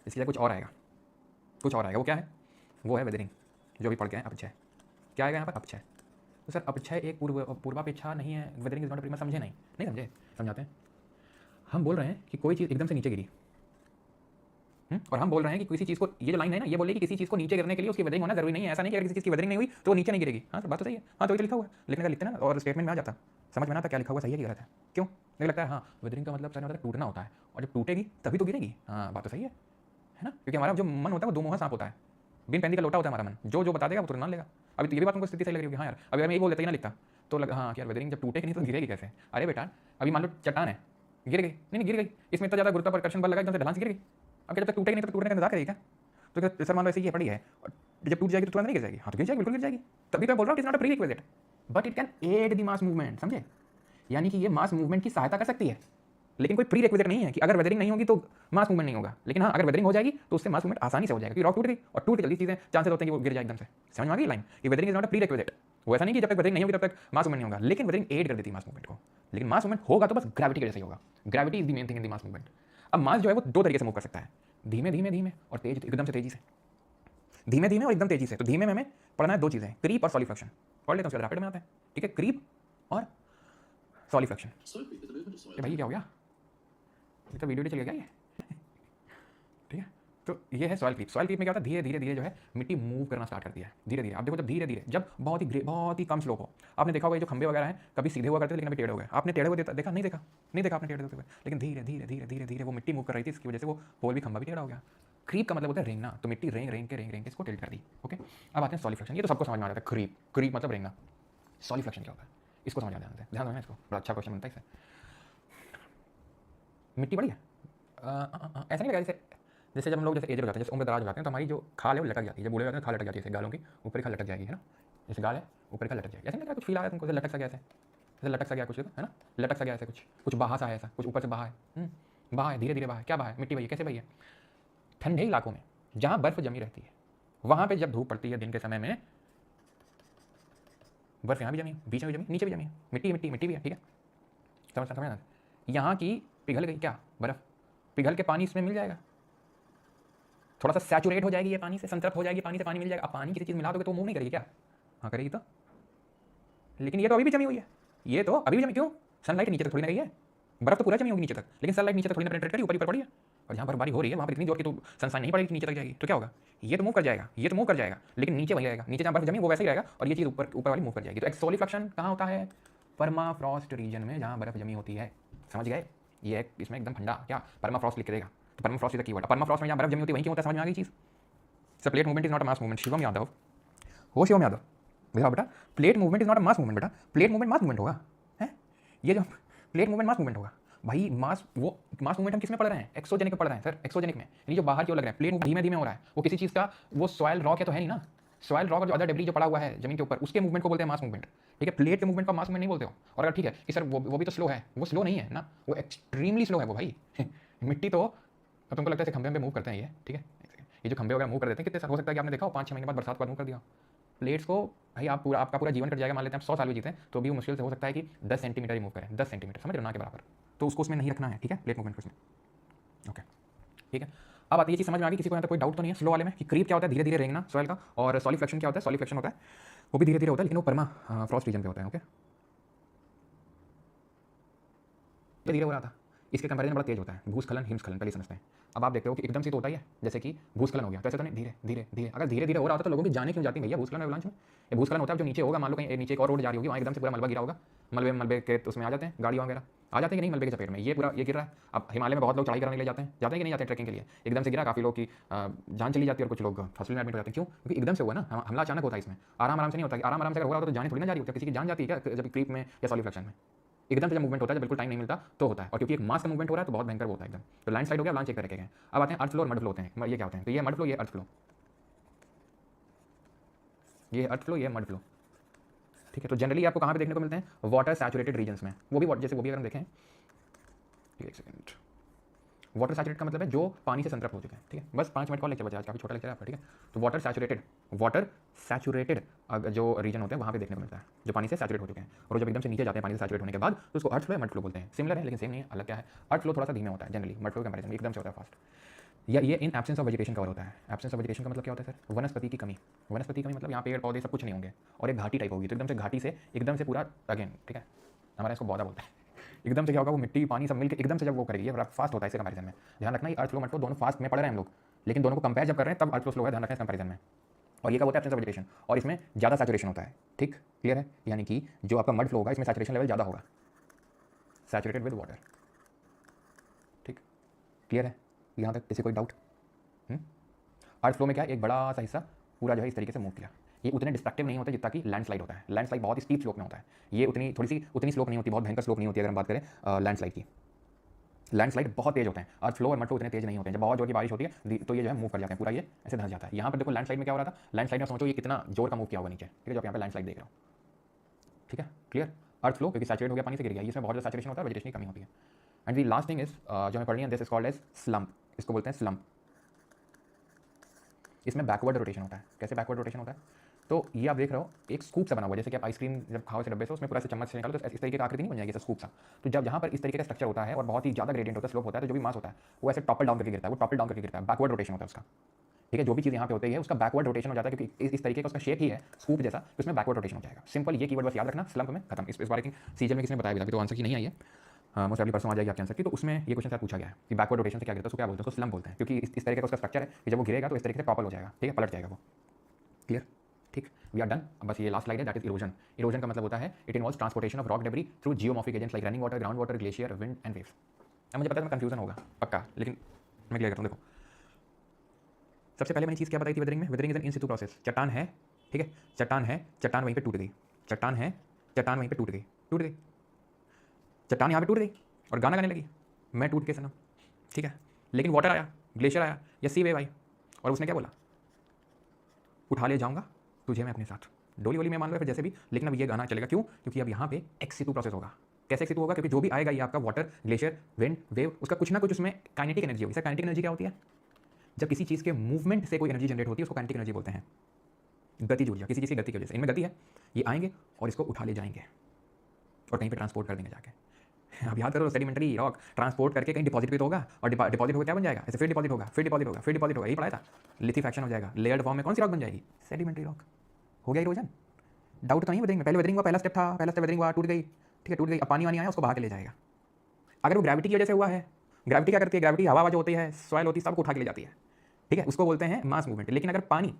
इसकी जगह कुछ और आएगा, कुछ और आएगा। वो क्या है? वो है वेदरिंग, जो भी पढ़ के हैं अपक्षय। क्या आएगा यहाँ पर? अपक्षय। तो सर अपक्षय एक पूर्वापेक्षा नहीं है, weathering is not a premium, समझे नहीं? नहीं समझे, समझाते हैं। हम बोल रहे हैं कि कोई चीज़ एकदम से नीचे गिरी, और हम बोल रहे हैं कि किसी चीज़ को, ये जो लाइन है ना, ये बोले कि किसी चीज़ को नीचे गिरने के लिए उसकी वेदरिंग होना जरूरी नहीं है। ऐसा नहीं कि अगर किसी चीज़ की वेदरिंग नहीं हुई तो वो नीचे नहीं गिरेगी। हाँ तो बात तो सही है, हाँ तो लिखा हुआ है, लिखने का लिखते ना, और स्टेटमेंट में आ जाता, समझ में ना आता क्या लिखा हुआ सही है कि गलत है। क्यों नहीं लगता है? हाँ, वेदरिंग का मतलब सर मतलब टूटना होता है, और जब टूटेगी तभी तो गिरेगी। हाँ बात तो सही है ना, क्योंकि हमारा जो मन होता है वो दो मुँहा सांप होता है, बिन पैंदी का लोटा होता है हमारा मन, जो जो बता देगा वो तुरंत मान लेगा। अभी तो ये भी बात हमको स्थिति सही लग रही होगी, हाँ यार अभी मैं ये बोल देता ही ना लिखता तो लगा हाँ यार वेदरिंग जब टूटेगी नहीं तो गिरेगी कैसे। अरे बेटा अभी मान लो चट्टान है, गिर गई, नहीं गिर गई, इसमें इतना ज़्यादा गुरुत्वाकर्षण बल लगा एकदम से ढलान से गिर गई। अब जब तक टूटेगी नहीं तो टूटने का इंतजार करेगी क्या? तो सर मान लो ऐसे ही पड़ी है, जब टूट जाएगी तो तुरंत नहीं गिर जाएगी? हाँ तो गिर जाएगी, बिल्कुल गिर जाएगी। तभी तो बोल रहा हूँ it's not a prerequisite but it can add the mass movement, समझे? यानी कि ये मास मूवमेंट की सहायता कर सकती है, लेकिन कोई प्रीरिक्विजिट नहीं है कि अगर वेदरिंग नहीं होगी तो मास मूवमेंट नहीं होगा। लेकिन हाँ अगर वेदरिंग हो जाएगी तो उससे मास मूवमेंट आसानी से हो जाएगा, क्योंकि रॉक टूट गई और टूट के जल्दी चीज़ें चांसेस होते हैं कि वो गिर जाए एकदम से। समझ में आ गई लाइन? ये weathering is not a prerequisite. वो ऐसा नहीं कि जब तक वेदरिंग नहीं होगी तब तक मास मूवमेंट नहीं होगा, लेकिन वेदरिंग एड कर देती है मास मूवमेंट को। लेकिन मास मूवमेंट होगा तो बस ग्रेविटी की वजह से होगा। Gravity is the main thing in the mass movement. अब मास जो है वो दो तरीके से मूव कर सकता है, धीमे धीमे धीमे और तेज एकदम से तेजी से, धीमे धीमे और एकदम तेजी से। तो धीमे में हमें पढ़ना है दो चीजें, क्रीप और सॉलिफ्रैक्शन। पढ़ लेते हैं, उसके बाद रैपिड में आते हैं, ठीक है। क्रीप और सॉलिफ्रैक्शन। भाई क्या हो गया, ये तो वीडियो चल गया क्या ये? ठीक है, तो ये है सॉइल क्रीप। सॉइल क्रीप में क्या होता है, धीरे धीरे धीरे जो है मिट्टी मूव करना स्टार्ट करती है, धीरे धीरे। आप देखो जब धीरे धीरे, जब बहुत ही कम स्लोप हो, आपने देखा होगा जो खंबे वगैरह हैं कभी सीधे हुआ करते थे लेकिन अभी टेढ़े हो गए। आपने टेढ़े हुए देखा नहीं? देखा आपने टेढ़े होते हुए, लेकिन धीरे धीरे धीरे धीरे धीरे वो मिट्टी मूव कर रही थी, इसकी वजह से वो पोल भी खंबा भी टेढ़ा हो गया। क्रीप का मतलब होता है रेंगना, तो मिट्टी रेंग के इसको टिल्ट कर दी। ओके, अब आते हैं सॉलिफ्रैक्शन। ये तो सबको समझ में आ जाता है, क्रीप मतलब रेंगना। सॉलिफ्लेक्शन क्या होता है इसको समझ आ ध्यान से, ध्यान देना इसको, बड़ा अच्छा क्वेश्चन बनता है इससे। मिट्टी बड़ी है ऐसा नहीं लगा जैसे जैसे जब हम लोग जैसे एज हो जाते हैं, जैसे उम्र दराज हो जाते हैं, तो हमारी जो खाल है वो लटक जाती है, जब बूढ़े हो जाते हैं खाल लटक जाती है, जैसे गालों की ऊपर ही खाल लटक जाएगी, है ना, जैसे गाल है ऊपर ही खाल लटक जाएगी, ऐसे नहीं लगा कुछ फील आया तुमको, जैसे लटक सा गया, ऐसे लटक सा गया कुछ, है ना, लटक सा गया ऐसे, कुछ कुछ बहा सा है, ऐसा कुछ ऊपर से बहा है, बहा है, धीरे धीरे बहा है, क्या बहा है, मिट्टी बही है, कैसे बही है, ठंडे इलाकों में जहाँ बर्फ जमी रहती है, वहाँ पे जब धूप पड़ती है दिन के समय में, बर्फ यहाँ भी जमी, बीच में भी जमी, नीचे भी जमी, मिट्टी मिट्टी मिट्टी भी है, ठीक है, समझना, यहाँ की पिघल गई क्या बर्फ, पिघल के पानी इसमें मिल जाएगा, थोड़ा सा सैचुरेट हो जाएगी ये पानी से, संतृप्त हो जाएगी पानी से, पानी मिल जाएगा। अब पानी किसी चीज़ मिला दोगे तो मूव नहीं करेगी क्या, हाँ करेगी तो, लेकिन ये तो अभी भी जमी हुई है, ये तो अभी भी जमी, क्यों, सनलाइट नीचे तक थोड़ी ना गई है, बर्फ तो पूरा जमी होगी नीचे तक, लेकिन सनलाइट नीचे तक थोड़ी ना पेनिट्रेट करी, ऊपर पड़ी है, और जहाँ बर्फबारी हो रही है वहाँ पर इतनी जोर की तो सनशाइन नहीं पड़ेगी, नीचे तक जाएगी, तो क्या होगा, ये तो मूव कर जाएगा, ये तो मूव कर जाएगा, लेकिन नीचे वही रहेगा, नीचे जहाँ बर्फ जमी वो वैसे ही रहेगा, और ये चीज़ ऊपर ऊपर वाली मूव कर जाएगी। तो एक्सोलिफ्लेक्शन कहाँ होता है, परमाफ्रॉस्ट रीजन में जहाँ बर्फ जमी होती है, समझ गए, ये इसमें एकदम ठंडा क्या परमाफ्रॉस्ट लिख देगा, तो permafrost is the keyword, permafrost में जहाँ बर्फ जमी होती है वहीं क्यों होता है, समझ में आ गई चीज़। So plate movement is not a mass movement, Shivam Yadav, हो शिवम यादव, देखा बेटा, plate movement is not a mass movement, बेटा प्लेट मूवमेंट मास मूवमेंट होगा, है ये जो प्लेट मूवमेंट मास मूवमेंट होगा भाई, मास वो मास मूवमेंट हम किस में पढ़ रहे हैं, एक्सोजेनिक में पढ़ रहे हैं सर, एक्सोजेनिक में, यानी जो बाहर की ओर लग रहा है, प्लेट मूवमेंट धीमे धीमे हो रहा है, वो किसी चीज़ का वो सॉइल रॉक है तो है नहीं ना, सॉइल रॉक और जो अदर डेब्री जो पड़ा हुआ है जमीन के ऊपर, उसके मूवमेंट को बोलते हैं मास मूवमेंट, ठीक है, प्लेट के मूवमेंट का मास मूवमेंट नहीं बोलते हो। और अगर ठीक है कि सर वो भी तो स्लो है, वो स्लो नहीं है ना, वो एक्सट्रीमली स्लो है वो भाई मिट्टी तो, अब तुमको लगता है खंभे में मूव करते हैं ये, ठीक है, ये जो खंभे वगैरह मूव कर देते हैं कितने हो सकता है कि आपने देखा हो 5-6 महीने बाद बरसात का मूव कर दिया, प्लेट्स को भाई आप पूरा आपका पूरा जीवन कट जाएगा, मान लेते हैं आप 100 साल भी जीते हैं तो भी वो मुश्किल से हो सकता है कि 10 सेंटीमीटर ही मूव करें, 10 सेंटीमीटर, समझ रहे हो ना के बराबर, तो उसको उसमें नहीं रखना है, ठीक है, प्लेट मूवमेंट उसमें, ओके ठीक है। अब आती है चीज़ समझ में आ गई, किसी को यहाँ तक कोई डाउट तो नहीं है स्लो वाले में कि क्रीप क्या होता है, धीरे धीरे रेंगना सॉइल का, और सॉलिफ्लेक्शन क्या होता है, सॉलिफ्लेक्शन होता है वो भी धीरे धीरे होता है, लेकिन वो परमा फ्रॉस्ट रीजन पे होता है, ओके, धीरे हो रहा था, इसके कंपैरिजन बड़ा तेज होता है, भूस्खलन हिमस्खलन पहले समझते हैं। अब आप देखते हो कि एकदम से तो होता ही है, जैसे कि भूस्खलन हो गया, तो ऐसे तो नहीं, धीरे धीरे धीरे, अगर धीरे धीरे हो रहा होता तो लोगों की जाने क्यों जाती भैया भूस्खलन एवलांच में, ये भूस्खलन होता है जो नीचे होगा, मान लो कहीं नीचे एक और रोड जा रही होगी, वहाँ एकदम से पूरा मलबा गिरा होगा, मलबे के तो उसमें आ जाते हैं गाड़ियाँ वगैरह, आ जाते हैं कि नहीं मलबे के चपेट में, ये पूरा ये गिर रहा है। अब हिमालय में बहुत लोग चढ़ाई करने के लिए जाते हैं कि नहीं जाते हैं ट्रैकिंग के लिए, एकदम से गिरा, काफ़ी लोग की जान चली जाती है और कुछ लोग हॉस्पिटल में एडमिट हो जाते हैं, क्यों, क्योंकि एकदम से हुआ ना, हमला अचानक होता है, इसमें आराम आराम से नहीं होता, आराम आराम से अगर हो रहा होता तो जान थोड़ी ना जा रही होती है, किसी की जान जाती है क्या जब क्रीप में या सॉलिफ्लेक्शन में, एकदम से जब मूवमेंट होता है, जब बिल्कुल टाइम नहीं मिलता तो होता है, और क्योंकि एक मास का मूवमेंट हो रहा है तो बहुत भयंकर होता है एकदम, तो लैंडस्लाइड हो गया, लॉन्च एक तरह के हैं। अब आते हैं अर्थ फ्लो और मड फ्लो होते हैं, ये क्या होते हैं, तो ये मड फ्लो, ये अर्थ फ्लो, ये अर्थ फ्लो, ये मड फ्लो, ठीक है। तो जनरली आपको कहाँ पे देखने को मिलते हैं, वाटर सैचुरेटेड रीजन्स में, वो भी जैसे वो भी अगर हम देखें, एक सेकंड, वाटर सैचुरेट का मतलब है जो पानी से संतृप्त हो चुके हैं, ठीक है, बस 5 मिनट का लेक्चर बचा, आज काफ़ी छोटा लेक्चर है आपका, ठीक है। तो वाटर सैचुरेटेड जो रीजन होते हैं वहाँ पे देखने को मिलता है, जो पानी से सैचुरेट हो चुके हैं, और जब एकदम से नीचे जाते हैं पानी से सैचुरेट होने के बाद, तो उसको अर्थ फ्लो या मड फ्लो बोलते हैं, सिमिलर है लेकिन सेम नहीं है, अलग क्या है, अर्थ फ्लो थोड़ा सा धीमे होता है जनरली, मड फ्लो कंपैरिजन में एकदम से होता है फास्ट, या ये in absence of vegetation cover होता है। एब्सेंस ऑफ वेजिटेशन का मतलब क्या होता है सर, वनस्पति की कमी, वनस्पति की कमी मतलब यहाँ पेड़ पौधे सब कुछ नहीं होंगे, और एक घाटी टाइप होगी, तो एकदम से घाटी से एकदम से पूरा अगेन, ठीक है, हमारा इसको बौदा बोलते हैं, एकदम से क्या होगा, वो मिट्टी पानी सब मिलकर एकदम से जब वो करेगी, ये फास्ट होता है इसके कंपैरिजन में, ध्यान रखना, ये अर्थ फ्लो मड फ्लो दोनों फास्ट में पढ़ रहे हैं हम लोग, लेकिन दोनों को कंपेयर जब कर रहे हैं तब अर्थ फ्लो स्लो है, ध्यान रखना इस कंपैरिजन में। और ये क्या होता है एब्सेंस ऑफ वेजिटेशन, और इसमें ज़्यादा सैचुरेशन होता है, ठीक क्लियर है, यानी कि जो आपका मड फ्लो होगा इसमें सैचुरेशन लेवल ज़्यादा होगा, सैचुरेटेड विद वाटर, ठीक क्लियर है, यहाँ तक किसी कोई डाउट। अर्थ फ्लो में क्या है, एक बड़ा सा हिस्सा पूरा जो है इस तरीके से मूव किया, ये उतने डिस्ट्रक्टिव नहीं होते जितना कि लैंडस्लाइड होता है, लैंडस्लाइड बहुत ही स्टीप स्लोप में होता है, ये उतनी स्लोप नहीं होती, बहुत भयंकर स्लोप नहीं होती अगर हम बात करें लैंडस्लाइड की, लैंडस्लाइड बहुत तेज होते हैं, अर्थ फ्लो और मड फ्लो उतने तेज नहीं होते हैं, जब बहुत जोर की बारिश होती है तो ये जो है मूव कर जाते हैं, पूरा ये ऐसे धंस जाता है। यहाँ पर देखो लैंडस्लाइड में क्या हो रहा था, लैंडस्लाइड में सोचो ये कितना जोर का मूव किया होगा नीचे, ठीक है, जो आप यहाँ पे लैंडस्लाइड देख रहे हो, ठीक है क्लियर। अर्थ फ्लो क्योंकि सैचुरेट हो गया पानी से गिर गया, इसमें बहुत ज़्यादा सैचुरेशन होता है, वेजिटेशन की कमी होती है। And the last thing is जो हमें पढ़नी है, this is called as slump, इसको बोलते हैं स्लम्प, इसमें बैकवर्ड रोटेशन होता है। कैसे बैकवर्ड रोटेशन होता है, तो ये आप देख रहे हो एक स्कूप सा बना हुआ है, जैसे कि आप आइसक्रीम जब खाओ से डब्बे से उसमें पूरा से चम्मच से निकालो तो इस तरीके का आकृति नहीं बन जाएगी, स्कूप सा, तो जब जहाँ पर इस तरीके का स्ट्रक्चर होता है और बहुत ही ज़्यादा ग्रेडियंट होता है, स्लोप होता है, तो जो भी मास होता है वो ऐसे टॉपल डाउन करके गिरता है, वो टॉपल डाउन करके गिरता है, बैकवर्ड रोटेशन होता है उसका, ठीक है, जो भी चीज़ यहाँ पे होती है उसका बैकवर्ड रोटेशन हो जाता है, क्योंकि इस तरीके का उसका शेप ही है स्कूप जैसा, तो इसमें बैकवर्ड रोटेशन हो जाएगा। सिंपल ये कीवर्ड बस याद रखना, स्लम्प में खत्म। इस बार की सीजन में किसने बताया भी था, तो आंसर की नहीं आई है, मोस्ट अगली परसों आ जाएगी आपके आंसर की, तो उसमें ये क्वेश्चन शायद पूछा गया है कि बैकवर्ड रोटेशन से क्या गिरता है, उसको क्या बोलते हैं, उसको स्लम्प बोलते हैं, क्योंकि इस तरीके का उसका स्ट्रक्चर है कि जब वो गिरेगा तो इस तरीके से टॉपल हो जाएगा, ठीक है, पलट जाएगा वो, क्लियर, ठीक, वी आर डन। बस ये लास्ट स्लाइड है, दैट इज इरोजन। इरोजन का मतलब होता है it involves transportation of rock debris through geomorphic agents like running water, ground water, glacier, wind and waves. अब मुझे पता है मैं कंफ्यूजन होगा पक्का, लेकिन मैं क्लियर करता हूँ। देखो सबसे पहले मैंने चीज़ क्या बताई थी वेदरिंग में, weathering is an in situ process, चट्टान है, ठीक है, चट्टान है, चट्टान वहीं पे टूट गई, चट्टान है, चट्टान वहीं पे टूट गई, टूट गई, चट्टान यहाँ पे टूट गई और गाना गाने लगी, मैं टूट के सनम, ठीक है। लेकिन वाटर आया, ग्लेशियर आया या सी वेव आई और उसने क्या बोला, उठा ले जाऊंगा तुझे मैं अपने साथ, डोली वोली में मान लो फिर जैसे भी, लेकिन अब ये गाना चलेगा। क्यों? क्योंकि अब यहाँ पे एक्सी2 प्रोसेस होगा। कैसे एक्सी2 होगा? क्योंकि जो भी आएगा ये आपका वाटर, ग्लेशियर, विंड, वेव, उसका कुछ ना कुछ उसमें काइनेटिक एनर्जी होगी। सर काइनेटिक एनर्जी क्या होती है? जब किसी चीज़ के मूवमेंट से कोई एनर्जी जनरेट होती है उसको काइनेटिक एनर्जी बोलते हैं। गति ऊर्जा, किसी चीज़ की गति की वजह से, इनमें गति है, ये आएंगे और इसको उठा ले जाएंगे और कहीं पे ट्रांसपोर्ट कर देंगे जाके। अब याद करो, सेडिमेंटरी रॉक ट्रांसपोर्ट करके कहीं डिपॉजिट भी तो होगा, और डिपॉजिट होकर क्या बन जाएगा? ऐसे फिर डिपॉजिट होगा, फिर डिपॉजिट होगा, फिर डिपॉजिट होगा, यही पढ़ाया था। लिथिफैक्शन हो जाएगा, लेयर्ड फॉर्म में कौन सी रॉक बन जाएगी? Sedimentary rock. हो गया इरोजन? डाउट तो नहीं वेदरिंग में? पहले वेदरिंग हुआ, पहला स्टेप था, पहला स्टेप वेदरिंग हुआ, टूट गई, ठीक है, टूट गई, अब पानी वानी आया उसको बहा के ले जाएगा। अगर वो ग्रेविटी की वजह से हुआ है, ग्रेविटी क्या करती है? ग्रेविटी हवा जो होती है, सॉइल होती है, सबको उठा के ले जाती है, ठीक है, उसको बोलते हैं मास मूवमेंट। लेकिन अगर पानी,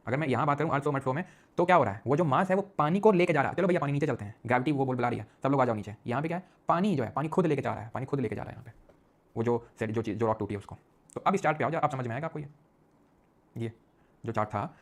अगर मैं यहाँ बात करूँ अर्थ फ्लो में, तो क्या हो रहा है? वो जो मास है वो पानी को लेके जा रहा है। चलो भैया पानी नीचे चलते हैं, ग्रेविटी वो बुला रही है, सब लोग आ जाओ नीचे। यहाँ पे क्या है? पानी जो है, पानी खुद लेके जा रहा है, पानी खुद लेके जा रहा है यहाँ पे, वो जो रॉक टूटी है उसको। तो अब इस चार्ट पे आओ, आप समझ में आएगा आपको। ये जो चार्ट था,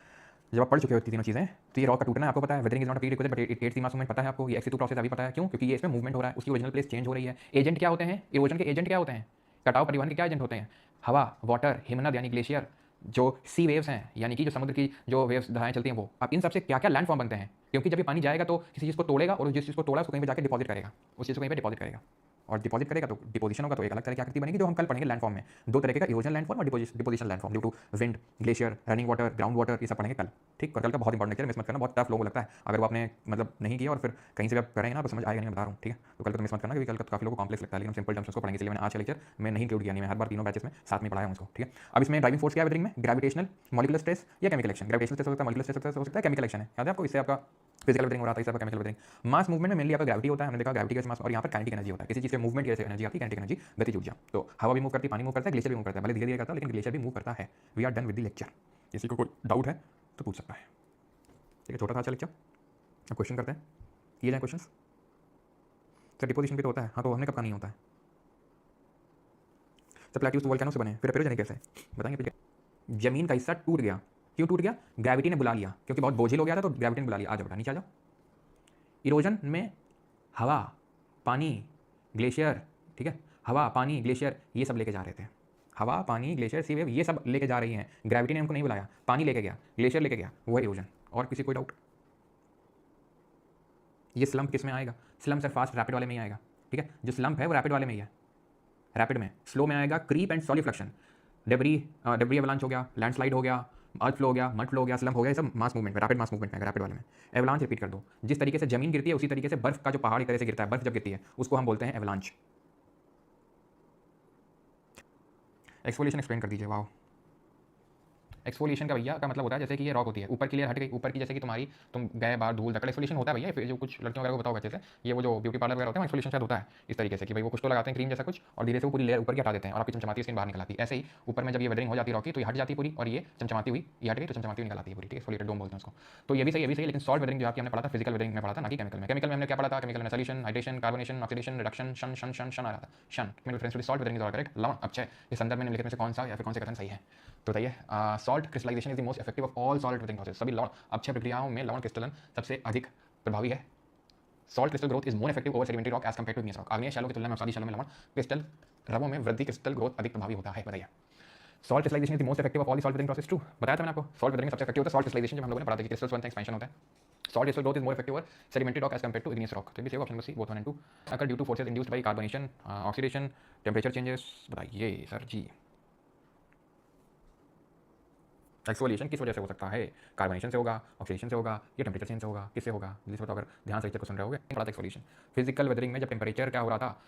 जब आप पढ़ चुके हो तीनों चीज़ें, तो ये रॉक का टूटना है आपको पता है, weathering is not a prerequisite but it adds the mass movement पता है आपको, ये एक्सी2 प्रोसेस अभी पता है। क्यों? क्योंकि ये इसमें मूवमेंट हो रहा है, उसकी ओरिजिनल प्लेस चेंज हो रही है। एजेंट क्या होते हैं? इरोजन के एजेंट क्या होते हैं? कटाव परिवहन के क्या एजेंट होते हैं? हवा, वाटर, हिमनद यानी ग्लेशियर, जो सी वेव्स हैं यानी कि जो समुद्र की जो वेव्स धाराएं चलती हैं वो। अब इन सबसे क्या क्या लैंड फॉर्म बनते हैं? क्योंकि जब ये पानी जाएगा तो किसी चीज़ को तोड़ेगा और जिस चीज़ को तोड़ा उसको कहीं पे जाकर डिपॉजिट करेगा, उस चीज़ को कहीं पे डिपॉजिट करेगा, और डिपॉजिट करेगा तो डिपोजिशन होगा, तो एक अलग तरह की आकृति बनेगी जो हम कल पढ़ेंगे लैंड फॉर्म में। दो तरह का, इरोजन लैंड फॉर्म और deposition land form, due to wind, glacier, running water, ground water, ये सब पढ़ेंगे कल, ठीक। और कल का बहुत इंपॉर्टेंट लेक्चर, मिस मत करना, बहुत टफ लोगों को लगता है अगर वो आपने मतलब नहीं किया और फिर कहीं से भी आप करेंगे ना तो समझ आएगा नहीं, मैं बता रहा हूँ, ठीक है। तो कल तो मिस मत करना, क्योंकि कल तो काफी लोगों को कॉम्प्लेक्स लगता है, लेकिन हम सिंपल टर्म्स उसको पढ़ेंगे, इसलिए मैंने आज का लेक्चर मैं नहीं इंक्लूड किया, नहीं मैं हर बार तीनों बैचेस में साथ में पढ़ाया हूँ उसको, ठीक है। अब इसमें ड्राइविंग फोर्स क्या है वेदरिंग में? ग्रेविटेशनल, मॉलिक्यूलर स्ट्रेस या केमिकल एक्शन। ग्रेविटेशनल स्ट्रेस हो सकता है, मॉलिक्यूलर स्ट्रेस हो सकता है, केमिकल एक्शन है, याद है आपको? इससे आपका फिजिकल वेदरिंग हो रहा था, इससे आपका केमिकल वेदरिंग। मास मूवमेंट में मेनली आपका ग्रेविटी होता है, हमने देखा ग्रेविटी का मास, और यहाँ पर काइनेटिक एनर्जी होता है, किसी चीज़ के मूवमेंट की एनर्जी आती है, काइनेटिक एनर्जी, गतिज ऊर्जा। तो हवा भी मूव करती है, पानी मूव करता है, ग्लेशियर भी मूव करता है, भले धीरे धीरे करता है लेकिन ग्लेशियर भी मूव करता है। We are done with the lecture. किसी को कोई डाउट है तो पूछ सकता है, ठीक है। छोटा था अच्छा लेक्चर, अब क्वेश्चन करते हैं, किए जाए क्वेश्चन। सर डिपोजिशन भी तो होता है, हाँ तो हमने कब का नहीं होता है? सर प्लेट्यूज तो वोल्केनो से बने, फिर पेरोजेनिक कैसे बताएंगे? जमीन का हिस्सा टूट गया, क्यों टूट गया? ग्रेविटी ने बुला लिया, क्योंकि बहुत बोझिल हो गया था तो ग्रेविटी ने बुला लिया, आ जाओ बेटा नीचे आ जाओ। इरोजन में हवा, पानी, ग्लेशियर, ठीक है, हवा, पानी, ग्लेशियर ये सब लेके जा रहे थे, हवा, पानी, ग्लेशियर, सी वेव ये सब लेके जा रही हैं, ग्रेविटी ने हमको नहीं बुलाया, पानी लेके गया, ग्लेशियर लेके गया, वो है इरोजन। और किसी कोई डाउट? ये स्लम्प किस में आएगा? स्लम्प सर फास्ट रैपिड वाले में ही आएगा, ठीक है। जो स्लम्प है वो रैपिड वाले में ही है, रैपिड में। स्लो में आएगा क्रीप एंड सॉलिफ्लक्शन, डेब्री एवलांच हो गया, लैंडस्लाइड हो गया, अर्थ फ्लो हो गया, मड फ्लो हो गया, स्लम्प हो गया, ये सब मास मूवमेंट में, रैपिड मास मूवमेंट में, रैपिड वाले में। एवलांच रिपीट कर दो, जिस तरीके से जमीन गिरती है उसी तरीके से बर्फ का जो पहाड़ एक तरह से गिरता है, बर्फ जब गिरती है उसको हम बोलते हैं एवलांच। एक्सफोलिएशन एक्सप्लेन कर दीजिए। वाओ, एक्सफोलिएशन का भैया का मतलब होता है जैसे कि ये रॉक होती है, ऊपर की लेयर हट गई, ऊपर की जैसे कि तुम्हारी तुम गए बाहर धूल धक्कड़, एक्सफोलिएशन होता है भैया। फिर जो कुछ लड़कियों वगैरह को बताओ अच्छे से, ये वो जो ब्यूटी पार्लर वगैरह होते हैं एक्सफोलिएशन शायद होता है इस तरीके से कि भाई वो कुछ तो लगाते हैं क्रीम जैसा कुछ, और धीरे से वो पूरी लेयर ऊपर की हटा देते हैं और आपकी चमचमाती स्किन बाहर निकल आती है। ऐसे ही ऊपर में जब ये वेदरिंग हो जाती है रॉकी तो ये हट जाती है पूरी, और ये चमचमाती हुई ये हट गई तो चमचमाती हुई निकल आती है पूरी, ठीक है। एक्सफोलिएटेड डोम बोलते हैं उसको। तो ये भी सही, ये भी सही, लेकिन सॉल्ट वेदरिंग जो आपकी हमने पढ़ा था फिजिकल वेदरिंग में पढ़ा था, ना कि केमिकल में। केमिकल में हमने क्या पढ़ा था? केमिकल में solution, hydration, carbonation, oxidation, reduction, शन शन शन शन आ रहा था, शन में reference to salt weathering is correct. लवण, अच्छा इस संदर्भ में निम्नलिखित में से कौन सा या फिर कौन से कथन सही है? तो बताइए। Salt crystallisation is the most effective of all salt weathering process. सभी लवण अपक्षय प्रक्रियाओं में लवण क्रिस्टलन सबसे अधिक प्रभावी है। Salt crystal growth is more effective over sedimentary rock as compared to igneous rock. आग्नेय शैलों की तुलना में अवसादी शैलों में लवण क्रिस्टल रवों में वृद्धि क्रिस्टल ग्रोथ अधिक प्रभावी होता है। बताइए। Salt crystallisation is the most effective of all salt weathering process. True, बताया था मैंने आपको, सॉल्ट वेदरिंग सबसे इफेक्टिव होता है सॉल्ट क्रिस्टलाइजेशन, जब हम लोगों ने पढ़ा था कि क्रिस्टल्स बनते हैं, एक्सपेंशन होता है। Salt crystal growth is more effective over sedimentary rock as compared to igneous rock. तो ये option number C, both 1 and 2 occur due to forces induced by carbonation, oxidation, temperature changes. बताइए sir ji. Exfoliation किस वजह से हो सकता है? Carbonation से होगा, ऑक्सीडेशन से होगा, या टेंपरेचर चेंज से होगा, किससे होगा? जल्दी बताओ, अगर ध्यान से क्वेश्चन रहोगे। पढ़ा था एक्सफोलिएशन फिजिकल वेदरिंग में जब टेंपरेचर क्या हो रहा था,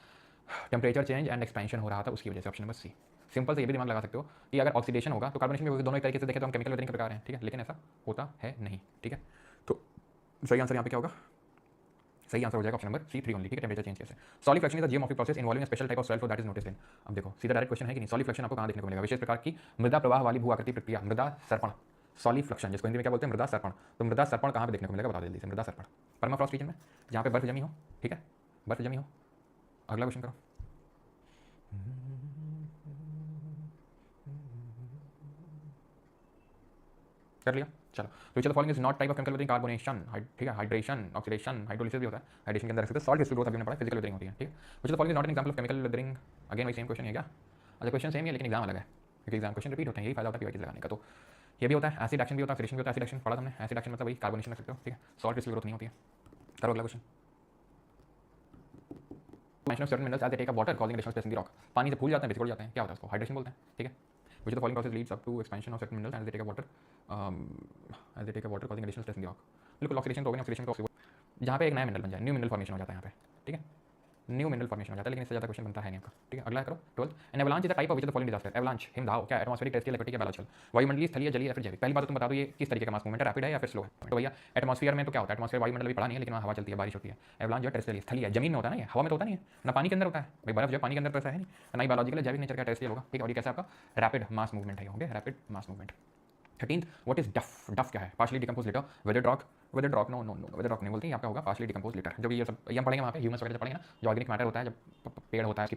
टेंपरेचर चेंज एंड एक्सपेंशन हो रहा था, उसकी वजह से। ऑप्शन नंबर सी। सिंपल से ये भी दिमाग लगा सकते हो कि अगर ऑक्सीडेशन होगा तो कार्बोनेशन भी होगा, दोनों एक तरीके से देखें तो हम केमिकल वेदरिंग के प्रकार हैं, ठीक है, लेकिन ऐसा होता है नहीं, ठीक है। तो सही आंसर यहाँ पे क्या होगा? सही आंसर हो जाएगा ऑप्शन नंबर सी 3 ओनली, ठीक है। टेंपरेचर चेंज कैसे? Solifluction is a geomorphic process involving a special type of soil flow that is noticed in. अब देखो सीधा डायरेक्ट क्वेश्चन है कि नहीं, सॉलिफ्लेक्शन आपको कहाँ देखने को मिलेगा? विशेष प्रकार की मृदा प्रवाह वाली भू आकृति प्रक्रिया, मृदा सर्पण, सॉलिफ्लेक्शन जिसको हिंदी में क्या बोलते हैं? मृदा सर्पण। तो मृदा सर्पण कहाँ पे देखने को मिलेगा? बता दे जल्दी से। मृदा सर्पण परमाफ्रॉस्ट रीजन में, जहाँ पे बर्फ जमी हो, ठीक है, बर्फ जमी हो। अगला क्वेश्चन करो। कर लिया? चलो, विच of the following is not type of chemical weathering? Carbonation, ठीक है, हाइड्रेशन, ऑक्सीडेशन, हाइड्रोलिसिस भी होता है, हाइड्रेशन के अंदर रखते हैं, सॉल्ट क्रिस्टल ग्रोथ अभी हमने पढ़ा, फिजिकल वेदरिंग होती है, ठीक है। विच of the following is not an example of chemical weathering? Again वही सेम क्वेश्चन है क्या? अच्छा, क्वेश्चन सेम है लेकिन एग्जाम अलग है, क्योंकि एग्जाम क्वेश्चन रिपीट होते हैं, यही फायदा होता है पीवाईटी लगाने का। तो ये भी होता है, एसिड एक्शन भी होता है, ऑक्सीडेशन भी होता है। एसिड एक्शन पढ़ा हमने, एसिड एक्शन मतलब वही कार्बोनेशन रख सकते हो, ठीक है, सॉल्ट क्रिस्टल ग्रोथ नहीं होती है। करो अगला question. mention of certain minerals as they take up water causing additional space in the rock. पानी से फूल जाते हैं, बेसिकली जाते हैं, क्या होता है उसको? हाइड्रेशन बोलते हैं, ठीक है। Which of the following process leads up to expansion of certain minerals as they take up water, as they take up water causing additional stress in the rock? बिल्कुल ऑक्सीडेशन तो हो गया, ऑक्सीडेशन तो जहाँ पे एक नया मिनरल बन जाए, न्यू मिनरल फॉर्मेशन हो जाता है यहाँ पे, ठीक है, न्यू मिनरल फॉर्मेशन हो जाता है, लेकिन इससे ज़्यादा क्वेश्चन बनता है नहीं आपका, ठीक है। अगला करो 12th। An avalanche is the type of which of the following disaster? Avalanche हिमदाव क्या? एटमॉस्फेरिक, टेरेस्ट्रियल, एक्वाटिक या बायोलॉजिकल? वायुमंडलीय, स्थलीय, जलीय या फिर जैविक? पहली बात तो तुम बता दो ये किस तरीके का मास मूवमेंट है, रैपिड है या फिर स्लो है? तो भैया एटमॉस्फेयर में तो क्या होता है, एटमॉस्फेयर वायुमंडल भी पढ़ा नहीं है, लेकिन वहाँ हवा चलती है, बारिश होती है। एवलांच जो है टेरेस्ट्रियल, स्थलीय, जमीन में होता है ना, ये हवा में तो होता नहीं है ना, पानी के अंदर होता है भाई, बर्फ जो पानी के अंदर तो ऐसा है नहीं, ना ही बायोलॉजिकल जैविक नेचर का, टेरेस्ट्रियल होगा, ठीक है। और ये कैसा आपका रैपिड मास मूवमेंट है, होंगे rapid mass movement. 13th, what is duff? Duff क्या है? Partially decompose litter, weather rock, no no no, weather rock नहीं बोलते, आपका होगा पार्शली डिकम्पोज लिटर। जब ये सब ये हम पढ़ेंगे वहाँ पे ह्यूमस वगैरह पढ़ेंगे ना, जो ऑर्गेनिक मैटर होता है, जब पेड़ होता है उसकी।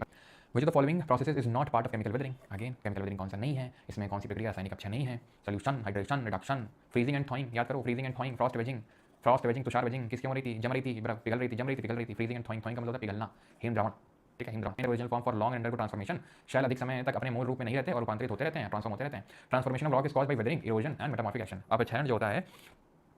विच of the following processes is not part of chemical weathering? Again chemical weathering कौन सा नहीं है, इसमें कौन सी प्रक्रिया रासायनिक अपचय नहीं है? Solution, hydration, reduction, freezing and थॉइंग, याद करो, freezing and थॉइंग, Frost waging, Tushar waging, किसकी हो रही थी? जम रही थी, बर्फ पिघल रही थी, जम रही थी, पिघल रही थी। फ्रीजिंग एंड थॉइंग, थॉइंग का मतलब होता है पिघलना, हिमद्रावण, ठीक है, हिमद्रावण। Original form for long and undergo transformation, शैल अधिक समय तक अपने मूल रूप में नहीं रहते और रूपांतरित होते रहते हैं, ट्रांसफॉर्म होते रहते हैं। Transformation of rock is caused by weathering, erosion and metamorphic action. अपक्षयण जो होता है,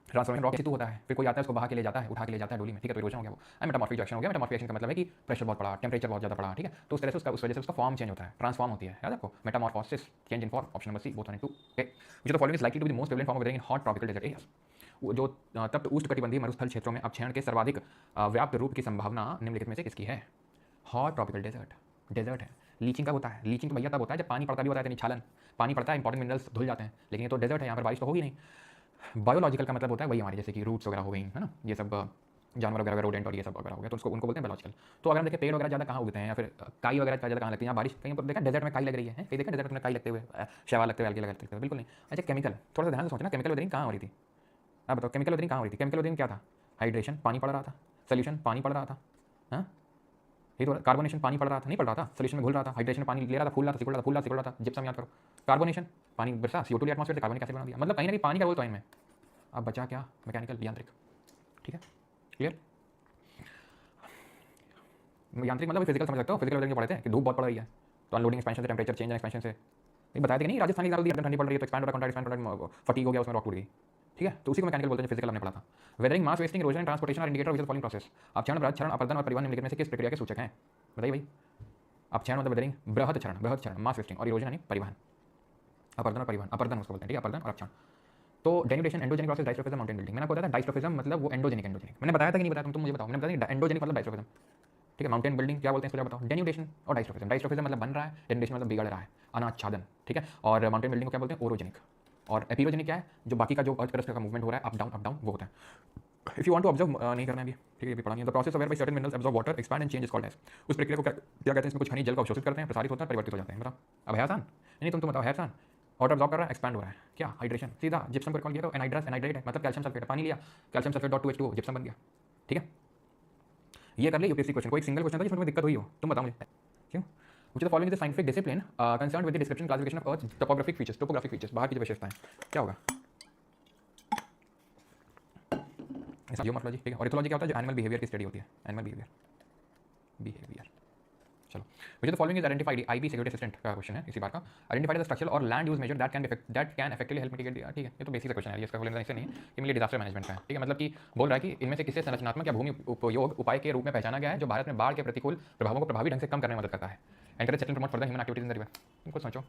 ट्रांसफॉर्मेशन रॉक हेतु होता है, फिर कोई आता है उसको बहा के ले जाता है, उठा के ले जाता है डोली में, ठीक है, तो इरोजन हो गया वो। एंड मेटामॉर्फिक एक्शन हो गया, मेटामॉर्फिक एक्शन का मतलब है कि प्रेशर बहुत बढ़ा, टेंपरेचर बहुत ज़्यादा बढ़ा, ठीक है, तो उस तरह से उसका, उस वजह से उसका फॉर्म चेंज होता है, ट्रांसफॉर्म होती है, याद रखो, metamorphosis, change in form, option number C, both 1 and 2। Which of the following is likely to be the most prevalent form of weathering in hot tropical desert areas? जो तप्त उष्णकटिबंधीय मरुस्थल क्षेत्रों में अपक्षयण के सर्वाधिक व्याप्त रूप की संभावना निम्नलिखित में से किसकी है? हॉट ट्रॉपिकल डेजर्ट, डेजर्ट है। लीचिंग कब होता है? लीचिंग तो भैया तब होता है जब पानी पड़ता भी होता है, निछालन, पानी पड़ता है, इंपॉर्टेंट मिनरल्स धुल जाते हैं, लेकिन ये तो डेजर्ट है, यहाँ पर बारिश तो होगी नहीं। बायोलॉजिकल का मतलब होता है वही हमारे जैसे कि रूट्स वगैरह हो गई, है ना, ये सब जानवर वगैरह, रोडेंट और ये सब वगैरह हो गया, तो उनको बोलते हैं बायोलॉजिकल। तो अगर हम देखें पेड़ वगैरह ज़्यादा कहाँ उगते हैं, या फिर काई वगैरह ज़्यादा कहाँ लगती है, यहाँ बारिश कहीं पर देखा डेजर्ट में काई लग रही है, कहीं देखा डेजर्ट में काई लगते हुए, शैवाल लगते हुए, अलग लगते हुए, बिल्कुल नहीं। अच्छा केमिकल, थोड़ा सा ध्यान से सोचना, केमिकल वेदरिंग कहाँ हो रही थी? आप बताओ केमिकल वेदरिंग कहाँ हो रही थी? केमिकल वेदरिंग क्या था? हाइड्रेशन, पानी पड़ रहा था, सोल्यूशन, पानी पड़ रहा था, हाँ ये तो कार्बोनेशन, पानी पड़ रहा था, नहीं पड़ रहा था, सोल्यूशन में घुल रहा था, हाइड्रेशन पानी ले रहा था, फूल रहा था, सिकुड़ रहा था, फूल रहा था, सिकुड़ रहा था, जिप्सम याद करो, कार्बोनेशन पानी बरसा, CO2 एटमॉस्फेयर से कार्बनिक एसिड बना दिया, मतलब कहीं ना कहीं पानी का रोल तो इनमें। अब बचा क्या? मैकेनिकल, यांत्रिक, ठीक है, क्लियर। यांत्रिक मतलब फिजिकल समझ सकते हो, फिजिकल वेदरिंग पढ़े थे कि धूप बहुत पड़ रही है तो अनलोडिंग एक्सपेंशन से, टेंपरेचर चेंज एंड एक्सपेंशन से, ये बताया था कि नहीं, राजस्थान की ज़्यादा ठंडी पड़ रही है तो एक्सपैंड हो रहा है, कॉन्ट्रैक्ट एक्सपैंड हो रहा है, फटीग हो गया, उसमें रॉक टूट गई, ठीक है, तो उसी को मैकेनिकल बोलते हैं, फिजिकल हमने पढ़ा था। Weathering, mass wasting, erosion and transportation are indicator of the following process? अपक्षरण, बृहत क्षरण, अपरदन और परिवहन निम्नलिखित में से किस प्रक्रिया के सूचक हैं? बताइए भाई। अपक्षरण मतलब वेदरिंग, बृहत क्षरण, मास वेस्टिंग, और इरोजन यानी परिवहन, अपरदन और परिवहन, अपरदन उसको बोलते हैं, ठीक है, अपरदन और अपक्षरण। तो denudation, endogenic process, diastrophism, mountain building. मैंने आपको बताया था डाइस्ट्रोफिज्म मतलब वो एंडोजेनिक, मैंने बताया था कि नहीं बताया, तुम मुझे बताओ, मैंने बताया एंडोजेनिक मतलब डाइस्ट्रोफिज्म, ठीक है। माउंटेन बिल्डिंग क्या बोलते हैं इसको बताओ? डेन्यूडेशन और डाइस्ट्रोफिज्म। डाइस्ट्रोफिज्म मतलब बन रहा है, डेन्यूडेशन मतलब बिगड़ रहा है, अनाच्छादन, ठीक है। और माउंटेन बिल्डिंग को क्या बोलते हैं? ओरोजेनिक। और एपिरोजेनिक क्या है? जो बाकी का जो अर्थ क्रस्ट का मूवमेंट हो रहा है, अप डाउन वो होता है। If you want to observe, नहीं करना है अभी, ठीक है, ये भी पढ़ा नहीं है। The process whereby certain minerals absorb water, expand and change is called as. उस प्रक्रिया को क्या कहते हैं? इसमें कुछ खनिज जल का अवशोषित करते हैं, प्रसारित होता है, परिवर्तित हो जाते हैं। बताओ अब है आसान? नहीं तुम बताओ, है आसान? वाटर अब्जॉर्ब कर रहा है, एक्सपैंड हो रहा है, क्या? हाइड्रेशन। सीधा जिप्सम को कॉल किया तो एनहाइड्रस, एनहाइड्रेट है मतलब कैल्शियम सल्फेट, पानी लिया, calcium sulphate dot 2H2O, gypsum बन गया, ठीक है। ये कर ले यूपीएससी क्वेश्चन, कोई सिंगल क्वेश्चन था जिसमें दिक्कत हुई हो, तुम बताओ मुझे क्यों। Which of the following is a scientific discipline concerned with the description and classification of Earth's topographic features, बाहर की जो विशेषताएं, क्या होगा? जियोमॉर्फोलॉजी, ठीक है। और इथोलॉजी क्या होता है? जो एनिमल बिहेवियर की स्टडी होती है, एनिमल बिहेवियर। चलो, विच of the following is identified, IB security assistant का क्वेश्चन है इसी बार का। आइडेंटिफाइड द स्ट्रक्चरल और land use major that can effectively help mitigate, ठीक है, ये तो बेसिक क्वेश्चन है, इसका कोई लेना नहीं है, ये मेरे डिजास्टर मैनेजमेंट का है, ठीक है। मतलब कि बोल रहा है कि इनमें से किसे संरचनात्मक या भूमि उपयोग उपाय के रूप में पहचाना गया है जो भारत में बाढ़ के प्रतिकूल प्रभावों को प्रभावी ढंग से कम करने में मदद करता है। Encourage settle promote further human activities in the river. तुमको सोचो,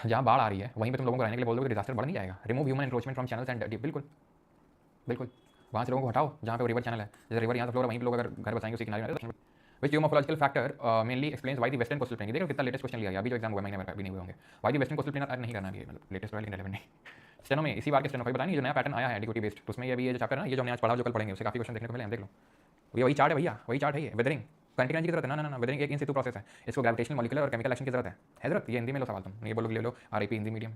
जहाँ बाढ़ आ रही है वहीं पे तुम लोगों को रहने के लिए बोल दो, डिजास्टर बढ़ नहीं जाएगा। Remove human encroachment from channels and, बिल्कुल बिल्कुल, वहाँ से लोगों को हटाओ जहाँ पे रिवर चैनल है, जैसे रिवर यहाँ से फ्लो, वहीं पे लोग अगर घर बसाएंगे उसी किनारे में। Which geomorphological factor mainly explains why the western coastal plain, देखो कितना लेटेस्ट क्वेश्चन लिया है, अभी जो एग्जाम हुआ महीने में भी नहीं हुए होंगे। why the western coastal plain नहीं करना है, मतलब लेटेस्ट वाला रिलेवेंट नहीं। स्टेनो में इसी बार के स्टेनो को बताएं, जो नया पैटर्न आया है एंटीक्विटी बेस्ड, तो उसमें ये भी ये जो चैप्टर है ना, ये जो हमने आज पढ़ा, जो कल पढ़ेंगे, उससे काफी क्वेश्चन देखने को मिले, हम देख लो। ये वही चार्ट है भैया, वही चार्ट है ये। वेदरिंग कंटिन्यू एनर्जी की जरूरत है ना, वेदरिंग एक इन सितु प्रोसेस है, इसको ग्रेविटेशनल, मॉलिक्यूलर और केमिकल एक्शन की जरूरत है जरूरत। ये हिंदी में लो सवाल, तुम ये बोलोगे ले लो आरआईपी हिंदी मीडियम।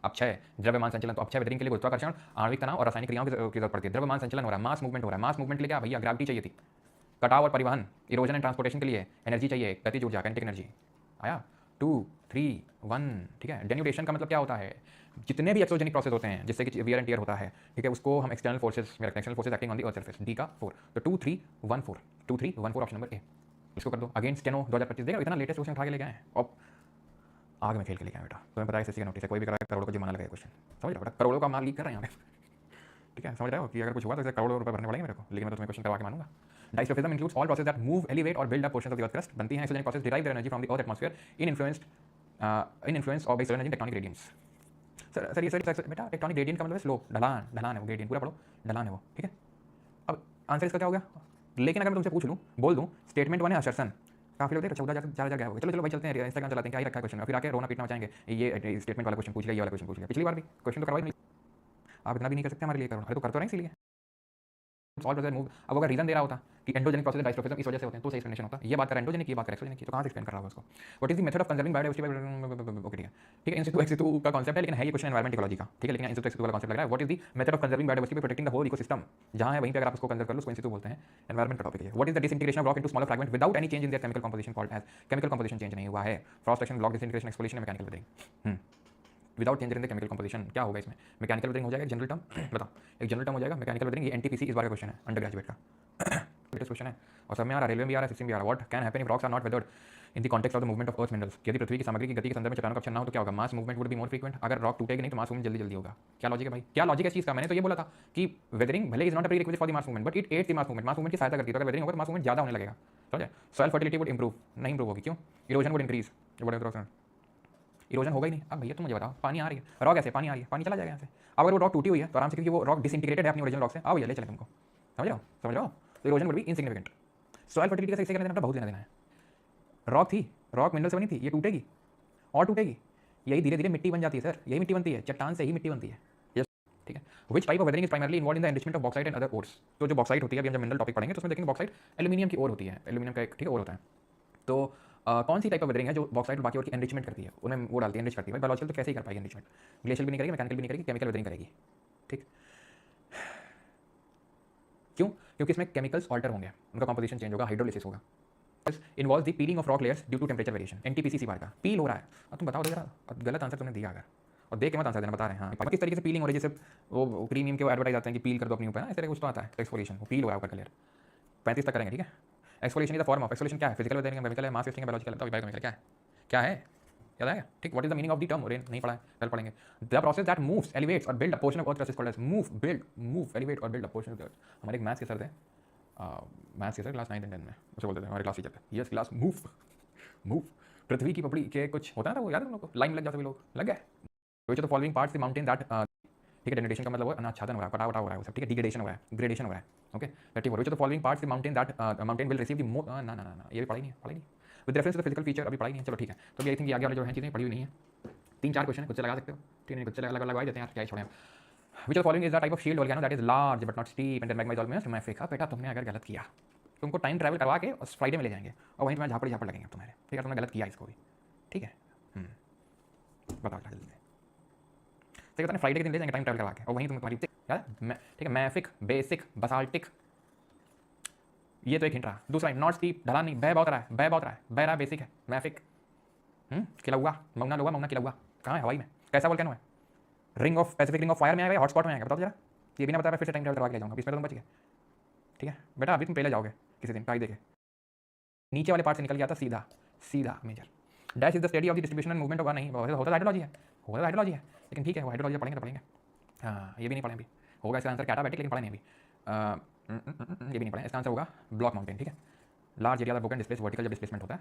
अपक्षय, द्रव्यमान संचलन, तो अपक्षय वेदरिंग के लिए गुरुत्वाकर्षण, आणविक तनाव और रासायनिक क्रियाओं की जरूरत पड़ती है। द्रव्यमान संचलन हो रहा है, मास मूवमेंट हो रहा है, मास मूवमेंट के लिए क्या भैया? ग्रेविटी चाहिए थी। कटाव और परिवहन, इरोजन एंड ट्रांसपोर्टेशन के लिए एनर्जी चाहिए, गतिज ऊर्जा, काइनेटिक एनर्जी। आया 2 3 1, ठीक है। डेन्यूडेशन का मतलब क्या होता है? जितने भी एक्सोजेनिक प्रोसेस होते हैं जिससे कि वियर एंड टियर होता है, ठीक है, उसको हम एक्सटर्नल फोर्सेस में रखते हैं, external forces acting on the earth surface, D का 4, तो 2 3 1 4, 2 3 1 4 ऑप्शन नंबर ए। इसको कर दो। अगेन स्टेनो 2025 देखा, इतना लेटेस्ट क्वेश्चन उठा के लेके आए हैं और आग में खेल के लेके आए बेटा। तुम्हें पता है एसएससी का नोटिस है, कोई भी करा करोड़ों का जुर्माना लगेगा क्वेश्चन, समझ रहे हो बेटा, करोड़ों का माल लीक कर रहे हैं यहाँ पे, ठीक है, समझ रहे हो कि अगर कुछ हुआ तो इसे करोड़ों रुपए भरने पड़ेंगे मेरे को, लेकिन मैं तो तुम्हें क्वेश्चन करवा के मानूंगा। Diastrophism includes all process that move, elevate और build up portions of the earth crust. बनती हैं exogenic process derive their energy from the earth atmosphere in influence of external energy tectonic gradients. Sir ये बेटा tectonic gradient का मतलब है slope, ढलान, ढलान है वो, ग्रेडियंट पूरा पढ़ो, ढलान है वो, ठीक है। अब आंसर इसका क्या हो गया, लेकिन अगर मैं तुमसे पूछ लूँ, बोल दूँ स्टेटमेंट 1 है असर्शन, काफी लोग 14,000 गया होगा, चलो चलो भाई चलते हैं, इंस्टाग्राम चलाते हैं, क्या ही रखा है क्वेश्चन, फिर आके रोना पीटना मचाएंगे, ये स्टेटमेंट वाला क्वेश्चन पूछ लिया, ये वाला क्वेश्चन पूछ लिया, पिछली बार भी क्वेश्चन तो करवाई नहीं, आप इतना भी नहीं कर सकते हमारे लिए, करो, अरे तो कर तो रहे इसीलिए ऑल प्रोसेस मूव। अब अगर रीजन दे रहा होता कि एंडोजेनिक प्रोसेस डाइस्ट्रोफिज्म इस वजह से होते हैं तो सही एक्सप्लेनेशन होता, ये बात कर एंडोजेनिक की, बात कर एक्सोजेनिक की, तो कहां से एक्सप्लेन कर रहा होगा उसको। What is the method of conserving biodiversity, okay ठीक है, इन सितु एक्स सितु का कांसेप्ट है, लेकिन है ये क्वेश्चन एनवायरमेंट इकोलॉजी का, ठीक है, लेकिन इन सितु एक्स सितु वाला कांसेप्ट लग रहा है। What is the method of conserving biodiversity by protecting the whole ecosystem, जहां है वहीं पे अगर आप उसको कंजर्व कर लो उसको इन सितु बोलते हैं, एनवायरमेंट का टॉपिक है। What is the disintegration of rock into smaller fragment without any change in their chemical composition called as, chemical composition change नहीं हुआ है, frost action, block disintegration, exfoliation, mechanical weathering, without change in the chemical composition क्या होगा इसमें, mechanical weathering हो जाएगा, एक general term बताओ, एक जनरल टर्म हो जाएगा मैकेनिकल वेदरिंग, ये एनटीपीसी इस बार का क्वेश्चन है, अंडर ग्रेजुएट का लेटेस्ट क्वेश्चन है, और सब में आ रहा है, रेलवे में भी आ रहा है, सिस्टम भी आ रहा है। What can happen if rocks are not weathered in the context of the movement of earth minerals, यदि पृथ्वी की सामग्री की गति के संदर्भ में चट्टानों का अपक्षय ना हो तो क्या होगा, mass movement would be more frequent, अगर रॉक टूटेगी नहीं तो मास मूवमेंट जल्दी जल्दी होगा। क्या लॉजिक है भाई, क्या लॉजिक है इस चीज का, मैंने तो ये बोला था कि वेदरिंग भले is not a prerequisite for the mass movement but it adds the mass movement की सहायता करती है, तो अगर वेदरिंग होगा तो मास मूवमेंट ज्यादा होने लगेगा, समझे। सॉइल फर्टिलिटी वुड इंप्रूव, नहीं इंप्रूव होगी, क्यों, इरोजन वुड इंक्रीज, इरोजन होगा ही नहीं। अब भैया तुम मुझे बताओ, पानी आ रही है, रॉक ऐसे पानी आ रही है, पानी चला जाएगा यहाँ से, अगर वो रॉक टूटी हुई है तो आराम से, क्योंकि वो रॉक डिसइंटीग्रेटेड है अपनी ओरिजिनल रॉक से, आओ भैया ले चले तुमको, समझ रहे हो, समझ रहे हो, तो erosion would be insignificant. Soil fertility का सही करने देना बहुत लेना देना है, रॉक थी, रॉक मिनरल से बनी थी, ये टूटेगी और टूटेगी, यही धीरे धीरे मिट्टी बन जाती है सर, यही मिट्टी बनती है, चट्टान से ही मिट्टी बनती है, ठीक है। Which type of weathering is primarily involve in the enrichment of bauxite and other ores, तो जो बॉक्साइट होती है, अभी हम जब मिनरल टॉपिक पढ़ेंगे तो उसमें देखेंगे बॉक्साइट एल्यूमिनियम की ओर होती है, एल्यूमिनियम का एक, ठीक है, ओर होता है, तो कौन सी टाइप ऑफ वेदरिंग है जो बॉक्साइट और बाकी और की एनरिचमेंट करती है, उन्हें वो डालती है, एनरिच करती है। बायोलॉजिकल तो कैसे ही कर पाएगी एनरिचमेंट, ग्लेशियल भी नहीं करेगी, मैकेनिकल भी नहीं करेगी, केमिकल वेदरिंग करेगी, ठीक, क्यों, क्योंकि इसमें केमिकल्स ऑल्टर होंगे, उनका कंपोजिशन चेंज होगा, हाइड्रोलिसिस होगा, involve the peeling of rock layers due to temperature variation, NTPC सी बार का पील हो रहा है। अब तुम बताओ जरा, गलत आंसर तुमने दिया अगर, और देख के मत आंसर देना, बता रहे हैं हाँ किस तरीके से पीलिंग हो रही है, जैसे वो प्रीमियम के वो एडवर्टाइज आते हैं कि पील कर दो अपने ऊपर ना, इस तरह कुछ तो आता है, एक्सफोलिएशन, वो पील हो रहा है ऊपर का लेयर, 35 तक करेंगे, ठीक है। Exfoliation is the form of, exfoliation क्या है, फिजिकल वेदरिंग है, केमिकल है, मास टेस्टिंग है, बायोलॉजिकल है, बायोकेमिकल क्या है, क्या है, याद आएगा, ठीक। What is the meaning of the term, नहीं पढ़ा है, कल पढ़ेंगे। The process that moves, elevates और build a portion of earth is called as move, build, move, elevate और build a portion of earth. हमारे एक मैथ्स के सर थे, मैथ्स के सर क्लास 9 एंड 10 में, उसे बोलते थे हमारे क्लास टीचर थे, यस क्लास मूव, मूव, पृथ्वी की पपड़ी के कुछ होता है ना, वो याद है तुम लोग को, लाइन लग जाते भी लोग, लग गए। विच of the following parts the mountain that, ठीक है, डेनिडेशन का मतलब वो अनाच्छादन हो रहा है, कटा हो रहा है वो सब, ठीक है, डिग्रेडेशन हो रहा है, ग्रेडेशन हो रहा है, okay, that is which of the following parts the mountain that mountain will receive the ना ये भी पढ़ाई नहीं, पढ़ाई नहीं, with reference to the physical feature अभी पढ़ाई नहीं है, चलो ठीक है। तो आई थिंक ये आगे वाले जो हैं चीज़ें पढ़ी हुई नहीं है, 3-4 क्वेश्चन खुद से लगा सकते हो, ठीक है, खुद से लगवा देते हैं यार, क्या ही छोड़ें। Which of following is the type of shield volcano that is large but not steep and then magma is almost mafic. बेटा तुमने अगर गलत किया तुमको टाइम ट्रैवल करवा के और फ्राइडे में ले जाएंगे और वहीं तुम्हें झापड़ लगेंगे तुम्हारे, ठीक है, तुमने गलत किया इसको भी, ठीक है, बताओ जल्दी से, ठीक है, फ्राइडे के दिन ले जाएंगे टाइम ट्रैवल करवा के और वहीं तुम तुम्हारी, ठीक है, मैफिक, बेसिक, बसाल्टिक, ये तो एक हिंट रहा। दूसरा नॉट स्टीप, ढलान नहीं, बह बहुत रहा है, बह बहुत रहा है, बह रहा बेसिक है, मैफिक, किलौआ, मौना लोगा, मौना किलौआ कहाँ है, हवाई में, कैसा वोल्केनो है, ring of Pacific ring of fire में आएगा, हॉटस्पॉट में आएगा, बताओ जरा, ये भी ना बताया, फिर से टाइम ट्रैवल करवा के ले जाऊंगा, इसमें तो तुम बच गए, ठीक है बेटा, अभी तुम पहले जाओगे किसी दिन, काई देखे नीचे वाले पार्ट से निकल गया था सीधा सीधा major. Dash is the study of the distribution and movement होगा, नहीं होता हाइड्रोलॉजी है, होता हाइड्रोलॉजी है, लेकिन ठीक है वो हाइड्रोलॉजी पढ़ेंगे तो पढ़ेंगे, हाँ ये भी नहीं पढ़े अभी, होगा इसका आंसर कैटाबैटिक, लेकिन पढ़े नहीं अभी, ये भी नहीं पढ़े, इसका आंसर होगा ब्लॉक माउंटेन, ठीक है। लार्ज एरिया का बुक एंड डिस्प्लेस वर्टिकल जब डिस्प्लेसमेंट होता है